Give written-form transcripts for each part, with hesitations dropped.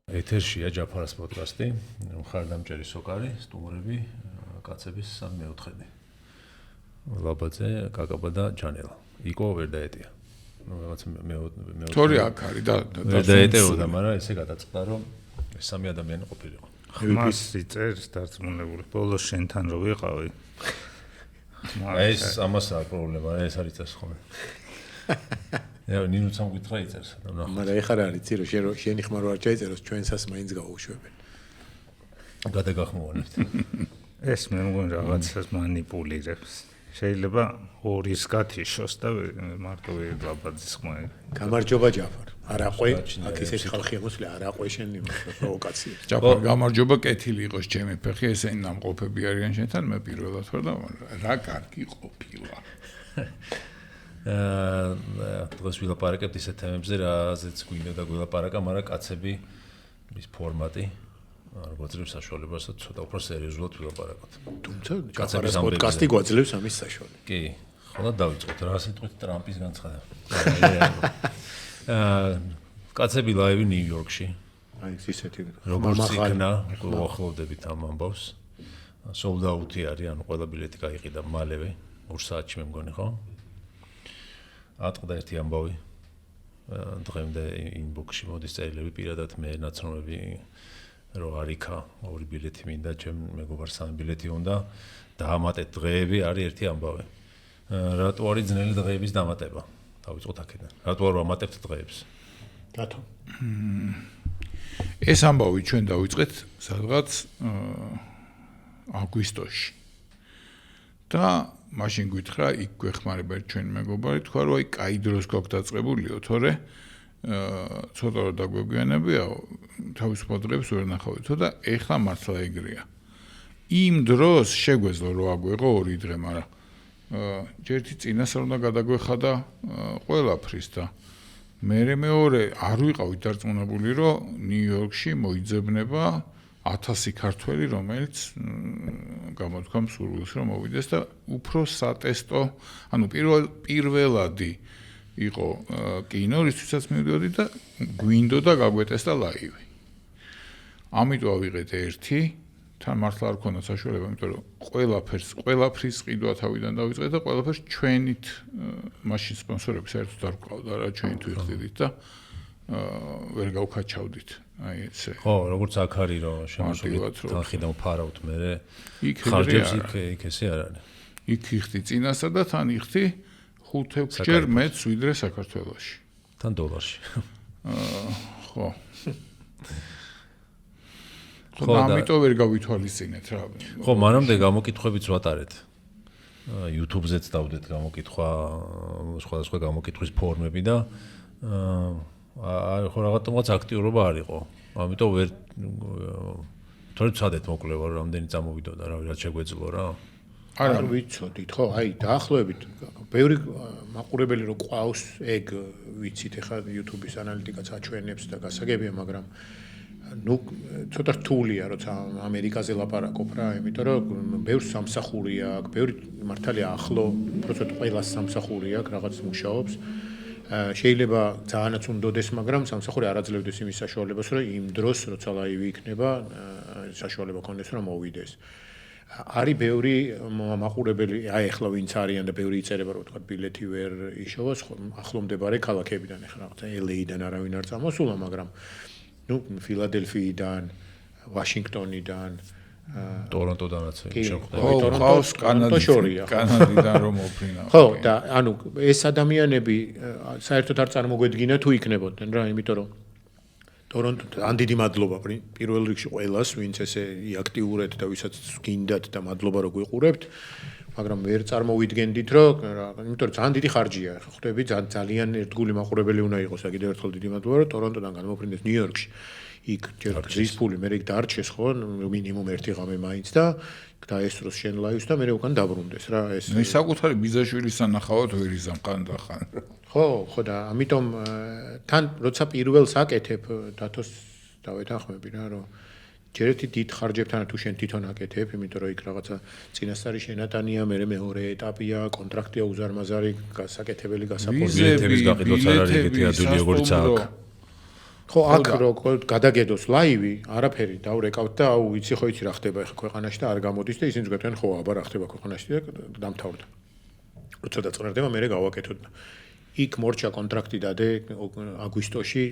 ეთერშია ჯაფარას პოდკასტი, მხარდამჭერი სოკარი, სტუმრები, კაცების 3/4. ლაბაძე, კაკაბა და ჯანელა. იკო ვერ დაეტია. რაღაც მე თორე აქ არის და დაეტეოდა, მაგრამ ესე გადაწყდა, რომ ეს სამი ადამიანი ყოფილიყო. ხმას იწერს დარწმუნებული. ბოლოს შენთან რო ვიყავი. ეს ამასაა პრობლემა, ეს არის წეს ხოლმე. ნინუც ამგითხრა იწერს. მაგრამ ეხლა რა არის, ძირო შენი ხმა რო არ ჩაიწეროს, ჩვენსაც მაინც გავუშვებენ. გადაგახმოვანებთ. ეს მე მგონი რაღაცას მანიპულირებს. შეიძლება ორის გათიშოს და მარტო ლაბაძის ხმა. გამარჯობა ჯაფარ. არაყვე, აქ ისეთი ხალხი მოსვლა, არაყვე შენი პროვოკაცია. ჯაფარ, გამარჯობა, კეთილი იყოს ჩემი ფეხი, ესენი ნამყოფები არიან შენთან, მე პირველად ვარ და რა კარგი ყოფილა. დღეს ვილაპარაკებთ ისეთ თემებზე, რაზეც გვინდა და გვილაპარაკა, მაგრამ კაცები ის ფორმატი არ გვაძლევს საშუალებას და ცოტა უფრო სერიოზულად ვილაპარაკოთ. თუმცა ჯაფარის პოდკასტი გვაძლევს ამის საშუალებას. კი, ხოლმე დავიწყოთ რა სიტყვით ტრამპის განცხადება. კაცები ლაივი ნიუ-იორკში. აი ისეთი როგორც იქნა, გვახლოვდებით ამ ამბავს. sold out-ი არის, ანუ ყველა ბილეთი გაიყიდა მალევე, 2 საათში მე მგონი ხო? ატყდა ერთი ამბავი. დღემდე ინბოქსში მოდის წერილები პირადად მე ნაცნობები რო არიქა 2 ბილეთი მინდა, ჩემ მეგობარს 3 ბილეთი უნდა დაამატეთ დღეები არის ერთი ამბავი. რატო არის ძნელი დღეების დამატება? დავიწყოთ აქედან. რატო არ ვამატებთ დღეებს? რატო? ეს ამბავი ჩვენ დავიწყეთ სადღაც აგვისტოში. და მაშინ გითხრა, იქ გვეხმარება ჩვენ მეგობარი, თქვა რომ აი კაი დროს გაქვს დაწყებულიო, თორე ცოტა რომ დაგვეგვიანებია, თავისუფალ დღეებს ვერ ნახავითო და ეხლა მართლა ეგრეა. იმ დროს შეგვეძლო რომ აგვეღო 2 დღე, მაგრამ ერთი წინასწარ უნდა გადაგვეხადა ყველაფრის და მეორე არ ვიყავით დარწმუნებული, რომ ნიუ-იორკში მოიძებნება 1000 ქართველი, რომელიც გამოთქვა მსურვილს რომ მოვიდეს და უფრო სატესტო, ანუ პირველადი იყო კინო, რისთვისაც მივიდოდი და გვინდოდა გაგვეტესტა ლაივი. ამიტომ ავიღეთ ერთი, თან მართლა არ ქონდა საშუალება, იმიტომ რომ ყველაფრის ყიდვა თავიდან დავიწყეთ და ყველაფერს ჩვენით მაშინ სპონსორები საერთოდ არ გვყავდა რა, ჩვენით ვიხდიდით და ვერ გავქაჩავდით. აი ესე. ხო, როგორც აქ არის რომ შემოსულით თანხიდან ვფარავთ მე. ხარჯებს იქ ესე არ არის. იქ იხდი წინასა და თან იხდი 5-6 ჯერ მეც ვიდრე საქართველოში. თან დოლარში. ხო. ხო, ამიტომ ვერ გავითვალისწინეთ რა. ხო, მანამდე გამოკითხვებიც ვატარეთ. YouTube-ზეც დავდეთ გამოკითხვა, სხვადასხვა გამოკითხვის ფორმები და ხო რაღაცა აქტიურობა არ იყო. ამიტომ ვერ თორე ვცადეთ მოკლევა რომ რამდენი წამოვიდოდა რა, რაც შეგვეძლო რა. არ ვიცოდით, ხო, აი დაახლოებით ბევრი მაყურებელი რო ყავს, ეგ ვიცით, ეხლა YouTube-ის ანალიტიკაც აჩვენებს და გასაგებია, მაგრამ ნუ ცოტა რთულია, როცა ამერიკაზე ლაპარაკობ რა, იმიტომ რომ ბევრ სამსახური აქვს, ბევრი მართალია ახლო, უბრალოდ ყველა სამსახური აქვს, რაღაც მუშაობს. შეიძლება ძალიანაც უნდოდეს, მაგრამ სამსახური არ აძლევდეს იმის საშუალებას, რომ იმ დროს, როცა ლაივი იქნება, საშუალება ქონდეს, რომ მოვიდეს. არის ბევრი მაყურებელი, აი ახლა ვინც არიან და ბევრი იწერება, რომ თქვა ბილეთი ვერ იშოვოს, ახლო მდებარე ქალაქებიდან, ახლა რაღაცა LA-დან არავინ არ წამოსულა, მაგრამ ნუ ფილადელფიიდან, ვაშინგტონიდან, ტორონტოდანაც შეხვდა. ხო, კანადიდან რომ მოფრინა. ხო, და ანუ ეს ადამიანები საერთოდ არ წარმოგვედგინა თუ იქნებოდნენ რა, იმიტომ რომ ტორონტოდან დიდი მადლობა პირველ რიგში ყველას, ვინც ესე აქტიურეთ და ვისაც გინდათ და მადლობა რომ გვიყურებთ, მაგრამ ვერ წარმოვიდგენდით რომ რა, იმიტომ რომ ძალიან დიდი ხარჯია, ხვდები ძალიან ერთგული მაყურებელი უნდა იყოს, და კიდევ ერთხელ დიდი მადლობა რომ ტორონტოდან განმოფრინდეს ნიუ-იორკში. იქ ჯერ გზის ფული, მე იქ დარჩეს ხო, მინიმუმ 1 ღამე მაინც და დაესწროს შენ ლაივს და მე უკან დაბრუნდეს რა, ეს. მე საკუთარი ბიზაშვილის ანახავად ვერ იზამ ხანდახან. ხო და ამიტომ თან როცა პირველს აკეთებ დათოს დავეთანხმები რა, რომ ჯერ ერთი დიდ ხარჯებთან თუ შენ თვითონ აკეთებ, იმიტომ რომ იქ რაღაცა წინასწარი შენატანია, მე მეორე ეტაპია, კონტრაქტია უზარმაზარი, გასაკეთებელი, გასაპოზიტივი ბილეთების გაყიდვაც არ არის ეგეთი ადვილი როგორც აქ. ხო აქ რო გადაგედოს ლაივი არაფერი დავრეკავთ და აუ იცი ხო იცი რა ხდება ახლა ქვეყანაში და არ გამოდის და ისინი ზოგადად ხო აბა რა ხდება ქვეყანაში და დამთავრდა როცა დაწყნარდება მე გავაკეთოთ იქ მორჩა კონტრაქტი დადე აგვისტოში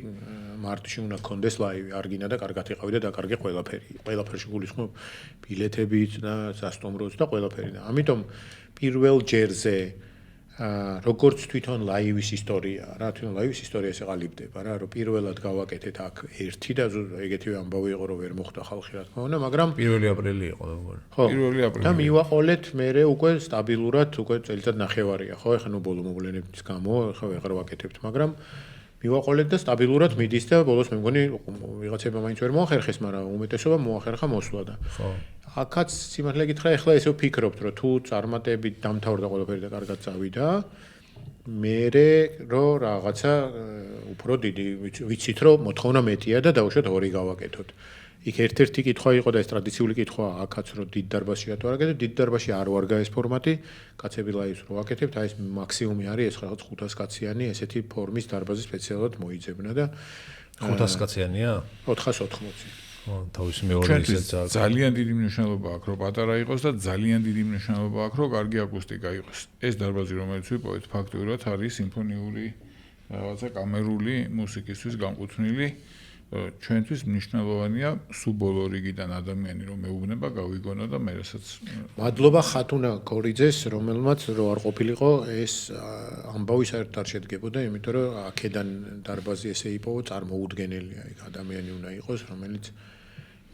მარტში უნდა გქონდეს ლაივი არ გინდა და კარგად იყავი და დაკარგე ყველაფერში გულისხმობ ბილეთებიც და სასტუმროც და ყველაფერი და ამიტომ პირველ ჯერზე როგორც თვითონ ლაივის ისტორია რა თვითონ ლაივის ისტორიას ეყალიბდება რა რომ პირველად გავაკეთეთ აქ ერთი და ეგეთივე ამბავი იყო რომ ვერ მოხდა ხალხი რა თქმა უნდა მაგრამ 1 აპრილი იყო მეგონა ხო 1 აპრილი და მივაყოლეთ მე უკვე სტაბილურად უკვე წელიწად ნახევარია ხო ეხლა ნუ ბოლო მოვლენების გამო ეხლა ვეღარ ვაკეთებთ მაგრამ მივაყოლეთ და სტაბილურად მიდის და ბოლოს მე მგონი ვიღაცება მაინც ვერ მოახერხეს მაგრამ უმეტესობა მოახერხა მოსვლა და ხო აქაც სიმართლე გითხრა ეხლა ესე ვფიქრობთ რომ თუ წარმატებით დამთავრდა ყველაფერი და კარგად წავიდა მერე რომ რაღაცა უფრო დიდი ვიცით რომ მოთხოვნა მეტია და დავუშვათ 2 გავაკეთოთ იქ ერთ-ერთი კითხვა იყო და ეს ტრადიციული კითხვა აქაც რომ დიდ დარბაზში რატო არ აკეთებ დიდ დარბაზში არ ვარ გაეს ფორმატი კაცები ლაივს რო ვაკეთებთ აი ეს მაქსიმუმი არის ეს რაღაც 500 კაციანი ესეთი ფორმის დარბაზი სპეციალურად მოიძებნა და 500 კაციანია 480 თავის მეორე ისეც ძალიან დიდი მნიშვნელობა აქვს რომ პატარა იყოს და ძალიან დიდი მნიშვნელობა აქვს რომ კარგი აკუსტიკა იყოს ეს დარბაზი რომელიც ვიპოვეთ ფაქტობრივად არის სიმფონიური რაღაცა კამერული მუსიკისთვის განკუთვნილი ჩვენთვის მნიშვნელოვანია სულ ბოლო რიგიდან ადამიანი რომ მეუბნება გავიგონა და მე რასაც მადლობა ხათუნა გორიძეს რომელმაც რო არ ყოფილიყო ეს ამბავი საერთოდ არ შედგებოდა იმიტომ რომ აქედან დარბაზი ესე იპოვო წარმოუდგენელია იქ ადამიანი უნდა იყოს რომელიც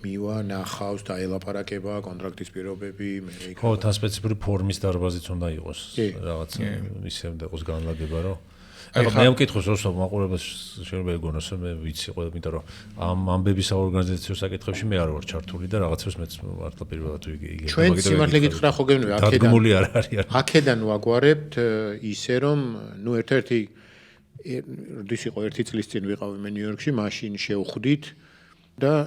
მივა ნახავს და ელაპარაკება კონტრაქტის პირობები მე იქ ხო თან სპეციფიკური ფორმის დარბაზიც უნდა იყოს რაღაც ისე უნდა იყოს განლაგება რომ მე მკითხოს როსო მაყურებელს შეიძლება ეგონოს მე ვიცი ყველა იმიტომ რომ ამ ამბების საორგანიზაციო საკითხებში მე არ ვარ ჩართული და რაღაცებს მეც მართლა პირველად ვიგე ჩვენ სიმართლე გითხრა ხო გეუბნები დადგმული არ არის აქედან ვაგვარებთ ისე რომ ნუ ერთ-ერთი როდის იყო 1 წლის წინ ვიყავი მე ნიუ-იორკში მაშინ შევხვდით და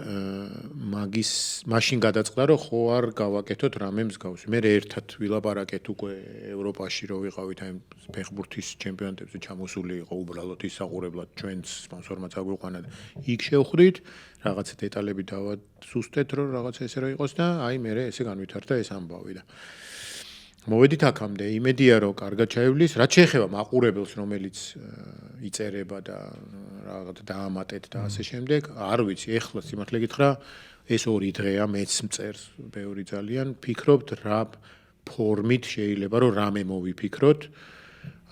მაგის მაშინ გადაწყდა რომ ხო არ გავაკეთოთ რამე მსგავსი მე ერთად ვილაპარაკეთ უკვე ევროპაში რო ვიყავით აი ფეხბურთის ჩემპიონატებზე ჩამოსული იყო უბრალოდ ის საყურებლად ჩვენს სპონსორმა წაგვიყვანა და იქ შევხვდით რაღაც დეტალები დავასუსტეთ რომ რაღაც ესე რო იყოს და აი მე ესე განვითარდა ეს ამბავი და მოვედით აქამდე იმედია რომ კარგად ჩაივლის რაც შეეხება მაყურებელს რომელიც იწერება და რაღაც დაამატეთ და ასე შემდეგ არ ვიცი ეხლა სიმართლე გითხრა ეს 2 დღეა მეც მწერს ბევრი ძალიან ფიქრობთ რა ფორმით შეიძლება რომ რამე მოვიფიქროთ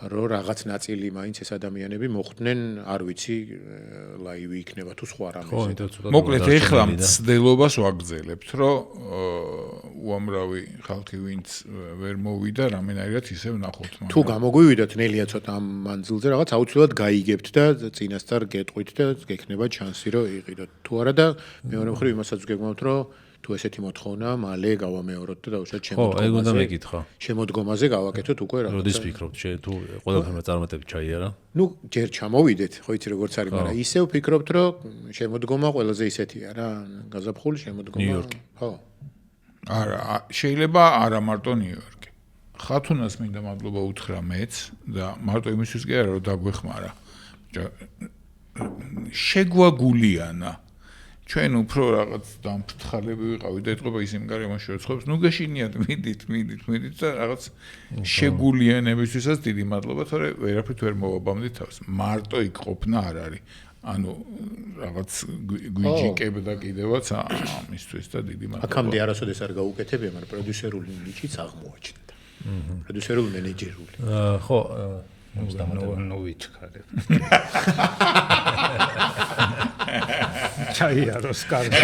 რომ რაღაც ნაწილი მაინც ეს ადამიანები მოხვდნენ არ ვიცი ლაივი იქნება თუ სხვა რამე მოკლედ ეხლა მცდელობას ვაგრძელებთ რომ უამრავი ხალხი ვინც ვერ მოვიდა რამენაირად ისევ ნახოთ მაგრამ თუ გამოგვივიდათ ნელია ცოტა ამ მანძილზე რაღაც აუცილებლად გაიგებთ და წინასწარ გეტყვით და გექნება შანსი რომ იყიდოთ თუ არა და მეორე მხრივ იმასაც გეგმავთ რომ თუ ესეთი მოთხოვნა მალე გავამეოროთ და დაუშვათ შემოდგომაზე გავაკეთოთ უკვე რაღაცა როდის ფიქრობთ თუ ყველაფერმა წარმატებით ჩაიარა ნუ ჯერ ჩამოვიდეთ ხო იცი როგორც არის მაგრამ ისევ ფიქრობთ რომ შემოდგომა ყველაზე ისეთია რა გაზაფხული შემოდგომა ხო არა შეიძლება არა მარტო ნიუ-იორკი ხათუნას მინდა მადლობა უთხრა მეც და მარტო იმისთვის კი არა რომ დაგვეხმარა შეგვაგულიანა ჩვენ უფრო რაღაც დამფრთხალები ვიყავით და ეთყობა ისინი გარემოში როცხობს ნუ გეშინიათ მიდით და რაღაც შეგულიანებისთვისაც დიდი მადლობა თორე ვერაფრით ვერ მოვაბამდით თავს მარტო იქ ყოფნა არ არის ანუ რაღაც გვიჯიკებდა კიდევაც ამისთვის და დიდი მადლობა აქამდე არასოდეს არ გაუკეთებია მაგრამ პროდიუსერული ნიჭიც აღმოაჩნდა პროდიუსერული მენეჯერული ხო ნოვიჩქარებ ჩაიაროს კარგი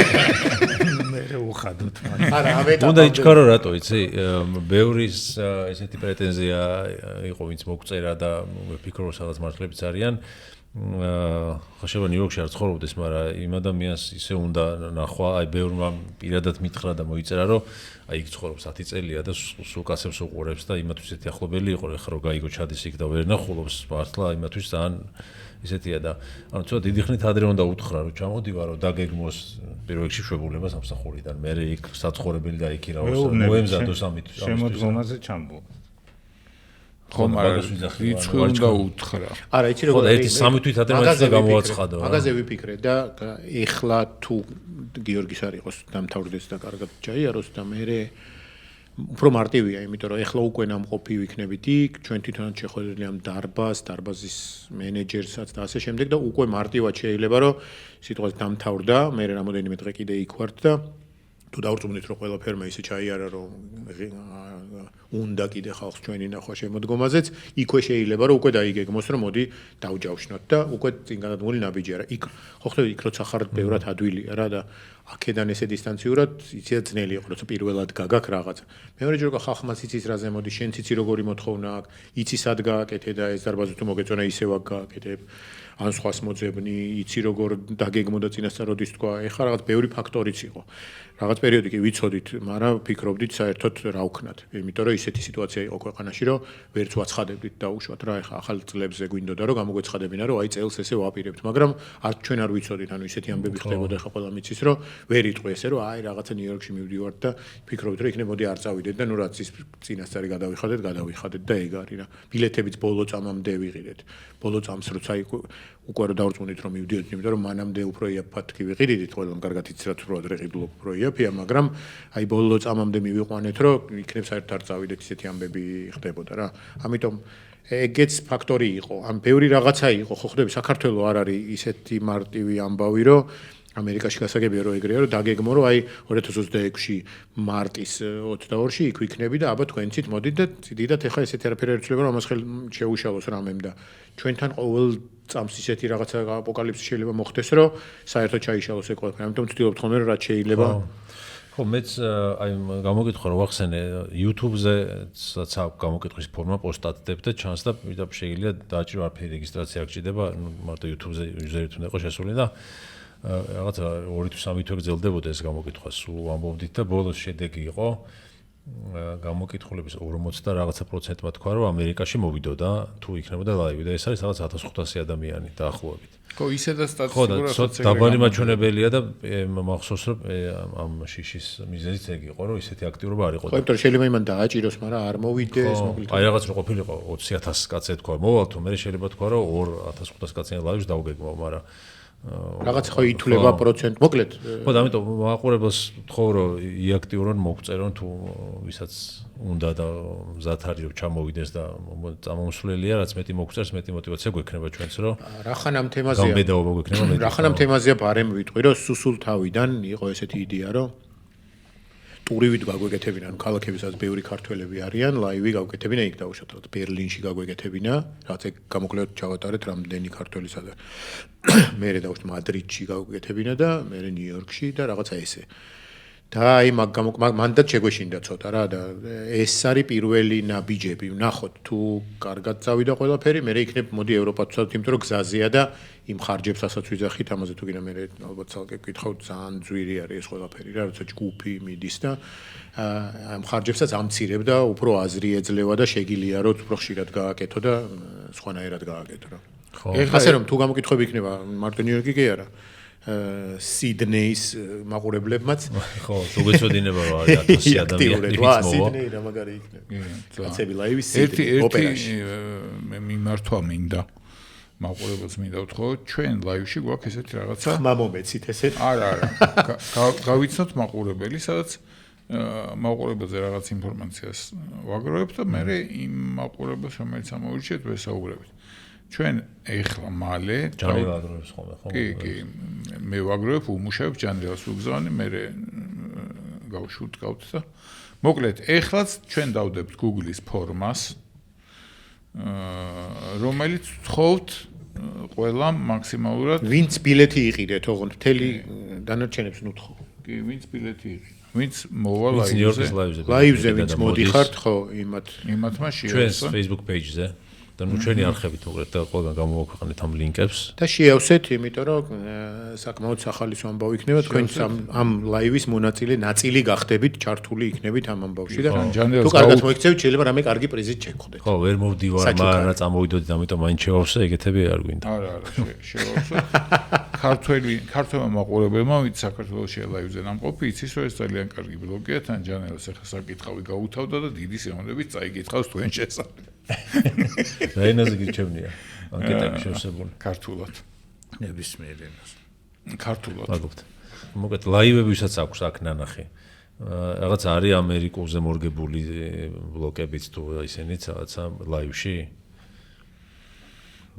მე უხადოთ არა ამეტა უნდა იჩქარო რატო იცი ბევრის ესეთი პრეტენზია იყო ვინც მოგწერა და ვფიქრობ სადაც მართლებიც არიან ხაშევა ნიუ-იორკში არ ცხოვრობდეს მაგრამ იმ ადამიანს ისე უნდა ნახვა აი ბევრმა პირადად მითხრა და მოიწერა რომ აი იქ ცხოვრობს 10 წელია და სულ კაცებს უყურებს და იმათვის ესეთი ახლობელი იყო ხა რომ გაიგო ჩადის იქ და ვერ ნახულობს მართლა იმათვის ძალიან ისეთია და ანუ ცოტა დიდი ხნით ადრე უნდა უთხრა რომ ჩამოდივარ რომ დაგეგმოს პირველ რიგში შვებულება სამსახურიდან მე იქ საცხოვრებელი და იქ ირავს მოემზადოს ამით შემოდგომაზე ჩამბო ხომ არა რიცხვი უნდა უთხრა არა იცი ხო როგორ და ერთი 3 თვით ადრე გამოაცხადო მაგაზე ვიფიქრე და ეხლა თუ გიორგის არ იყოს დამთავრდეს და კარგად ჩაიაროს და მე უფრო მარტივია იმიტომ რომ ეხლა უკვე ნამყოფი ვიქნებით იქ ჩვენ თვითონაც შეხვედრილი ამ დარბაზის მენეჯერსაც და ასე შემდეგ და უკვე მარტივად შეიძლება რომ სიტყვას დამთავრდა მე რამოდენიმე დღე კიდე იქ ვარ და თუ დავრწმუნდით რომ ყველაფერმა ისე ჩაიარა რომ უნდა კიდე ხალხს ჩვენი ნახვა შემოდგომაზეც იქვე შეიძლება რომ უკვე დაიგეგმოს რომ მოდი დავჯავშნოთ და უკვე წინ განადგმული ნაბიჯი არა იქ ხო ხდება იქ როცა ხარ ბევრად ადვილია რა და აქედან ესე დისტანციურად იცი ძნელი იყო როცა პირველად გაგაქ რაღაცა მეორე ჯერ ხალხმაც იცის რაზე მოდი შენც იცი როგორი მოთხოვნა აქვს იცი სად გააკეთე და ეს დარბაზი თუ მოგეწონა ისევ აქ გააკეთებ ან სხვას მოძებნი იცი როგორ დაგეგმო და წინასწარ როდის თქვა ეხლა რაღაც ბევრი ფაქტორიც იყო რაღაც პერიოდი კი ვიცოდით მაგრამ ფიქრობდით საერთოდ რა ვქნათ იმიტომ რომ ისეთი სიტუაცია იყო ქვეყანაში რომ ვერც ვაცხადებდით დაუშვათ რა ეხლა ახალ წლებზე გვინდოდა რომ გამოგვეცხადებინა რომ აი წელს ესე ვაპირებთ მაგრამ არც ჩვენ არ ვიცოდით ანუ ისეთი ამბები ხდებოდა ეხლა ყველა მიცის რომ ვერ იტყვი ესე რომ აი რაღაცა ნიუ-იორკში მივდივართ და ფიქრობთ რომ იქნებ მოდი არ წავიდეთ და ნუ რაც ის წინასწარი გადავიხადეთ და ეგ არის რა ბილეთებიც ბოლო წამამდე ვიყიდეთ ბოლო წამს როცა უკვე რა დავრწმუნდით რომ მივდიოდით იმიტომ რომ მანამდე უფრო იაფად კი ვიყიდით ყველამ კარგად იცით რაც უფრო ადრე ყიდულობ უფრო იაფია მაგრამ აი ბოლო წამამდე მივიყვანეთ რომ იქნებ საერთოდ არ წავიდეთ ისეთი ამბები ხდებოდა რა ამიტომ ეგეც ფაქტორი იყო ამ ბევრი რაღაცა იყო ხო ხდები საქართველოს არ არის ისეთი მარტივი ამბავი რომ ამერიკაში გასაგებია რომ ეგრეა რომ დაგეგმო რომ აი 2026-ში მარტის 22-ში იქ ვიქნები და აბა თქვენცით მოდით და დიდად ეხა ესეთი არაფერი არ იცვლება რომ ამას ხელ შეუშალოს რამემ და ჩვენთან ყოველ წამს ისეთი რაღაცა აპოკალიფსი შეიძლება მოხდეს რომ საერთოდ ჩაიშალოს ეგ ყველაფერი ამიტომ ვცდილობთ ხოლმე რომ რაც შეიძლება ხო მეც აი გამოგითხო რომ ვახსენე YouTube-ზეც აქვს გამოკითხვის ფორმა პოსტატდებ და ჩანს და შეიძლება დააჭირო არაფერი რეგისტრაცია არ გჭირდება მარტო YouTube-ზე იუზერი თუნდა იყოს შესული და რაღაცა 2 თუ 3 თვე გრძელდებოდა ეს გამოკითხვა სულ ამბობდით და ბოლოს შედეგი იყო გამოკითხულების 40 და რაღაცა პროცენტმა თქვა რომ ამერიკაში მოვიდოდა თუ იქნებოდა ლაივი და ეს არის რაღაც 1500 ადამიანი დაახლოებით ხო ისედაც სტატისტიკურად ხო და დაბალი მაჩვენებელია და მახსოვს რომ ამ შიშის მიზეზიც ეგ იყო რომ ისეთი აქტიურობა არ იყო ხო იმიტომ შეიძლება იმან დააჭიროს მაგრამ არ მოვიდეს მოგილთან აი რაღაც რო ყოფილიყო 20000 კაცი თქვა მოვალ თუ მე შეიძლება თქვა რომ 2500 კაციან ლაივს დავგეგმო მაგრამ რაღაც ხო ითვლება პროცენტ მოკლედ ხო და ამიტომ მაყურებელს თხოვ რომ იაქტიურონ მოგწერონ თუ ვისაც უნდა და მზად არის რომ ჩამოვიდეს და წამომსვლელია რაც მეტი მოგწერს მეტი мотиваცია გვექნება ჩვენც რომ რახან ამ თემაზეა გამბედაობა გვექნება მეტი რახან ამ თემაზეა ბარემ ვიტყვი რომ სუსულ თავიდან იყო ესეთი იდეა რომ ტურივით გაგვეკეთებინა ანუ ქალაქებისაც ბევრი ქართველები არიან ლაივი გავკეთებინა იქ დაუშვათ ბერლინში გაგვეკეთებინა რაც ეგ გამოკლედ ჩავატარეთ რამდენი ქართველისა და მე დაუშვათ მადრიდში გაგვეკეთებინა და მე ნიუ-იორკში და რაღაცა ესე და აი მანდაც შეგვეშინდა ცოტა რა და ეს არის პირველი ნაბიჯები ვნახოთ თუ კარგად წავიდა ყველაფერი მე იქნებ მოდი ევროპა ვცადოთ იმიტომ რომ გზაზეა და იმ ხარჯებსაც ვიძახით ამაზე თუ გინდა მე ალბათ ცალკე ვკითხავ ძალიან ძვირი არის ეს ყველაფერი რა როცა ჯგუფი მიდის და ამ ხარჯებსაც ამცირებ და უფრო აზრი ეძლევა და შეგიძლია რომ უფრო ხშირად გააკეთო და სხვანაირად გააკეთო რა ხო ასე რომ თუ გამოკითხები იქნება მარტო ნიუ-იორკი კი არა სიდნეის მაყურებლებმაც ხო თუ გეცოდინება რომ არის 1000 ადამიანი ვა სიდნეი რა მაგარი იქნება კაცები ლაივის სიდნეი ოპერაში მე მიმართვა მინდა მაყურებელს მინდა ვთქვა ჩვენ ლაივში გვაქვს ესეთი რაღაცა ხმა მომეცით ესეთ არა გავიცნოთ მაყურებელი სადაც მაყურებელზე რაღაც ინფორმაციას ვაგროვებთ და მე იმ მაყურებელს რომელიც ამოვირჩიეთ ვესაუბრებით ჩვენ ეხლა მალე ჯანრი ვაგროვებს ხოლმე ხო კი მე ვაგროვებ უმუშავებ ჯანრიას უგზავანი მე გავშუტკავთ და მოკლედ ეხლაც ჩვენ დავდებთ Google-ის ფორმას რომელიც თხოვთ ყველა მაქსიმალურად ვინც ბილეთი იყიდეთ ოღონდ მთელი დანარჩენებს ნუთხო კი ვინც ბილეთი იყიდეთ ვინც მოვა ლაივზე ვინც მოდიხართ ხო იმათმა შეასრულოს ჩვენს Facebook page-ზე და ნუ ჩვენი არხებით უყურეთ და ყველგან გამოვაქვეყნეთ ამ ლინკებს და შეავსეთ იმიტომ რომ საკმაოდ სახალისო ამბავი იქნება თქვენც ამ ლაივის ნაწილი გახდებით ჩართული იქნებით ამ ამბავში და თუ კარგად მოიქცევით შეიძლება რამე კარგი პრიზით შეგხვდეთ ხო ვერ მოვდივარ მაგრამ რა წამოვიდოდით ამიტომ მაინც შევავსე ეგეთები არ გვინდა არა შევავსე ქართველმა მაყურებელმა ვინც საქართველოში ლაივზე ნამყოფი იცის რომ ეს ძალიან კარგი ბლოგია თან ჯანელს ახლა საკითხავი გაუთავდა და დიდი სიამოვნებით წაიკითხავს თქვენ შესაძლებლად რა ენაზე გირჩევნია? ანკეტები შევსებული. ქართულად. ნებისმიერ ენაზე. ქართულად. მაგობთ. მოგეთ ლაივებისაც აქვს აქ ნანახი. რაღაც არის ამერიკულზე მორგებული ბლოკებიც თუ ისინიც რაღაცა ლაივში.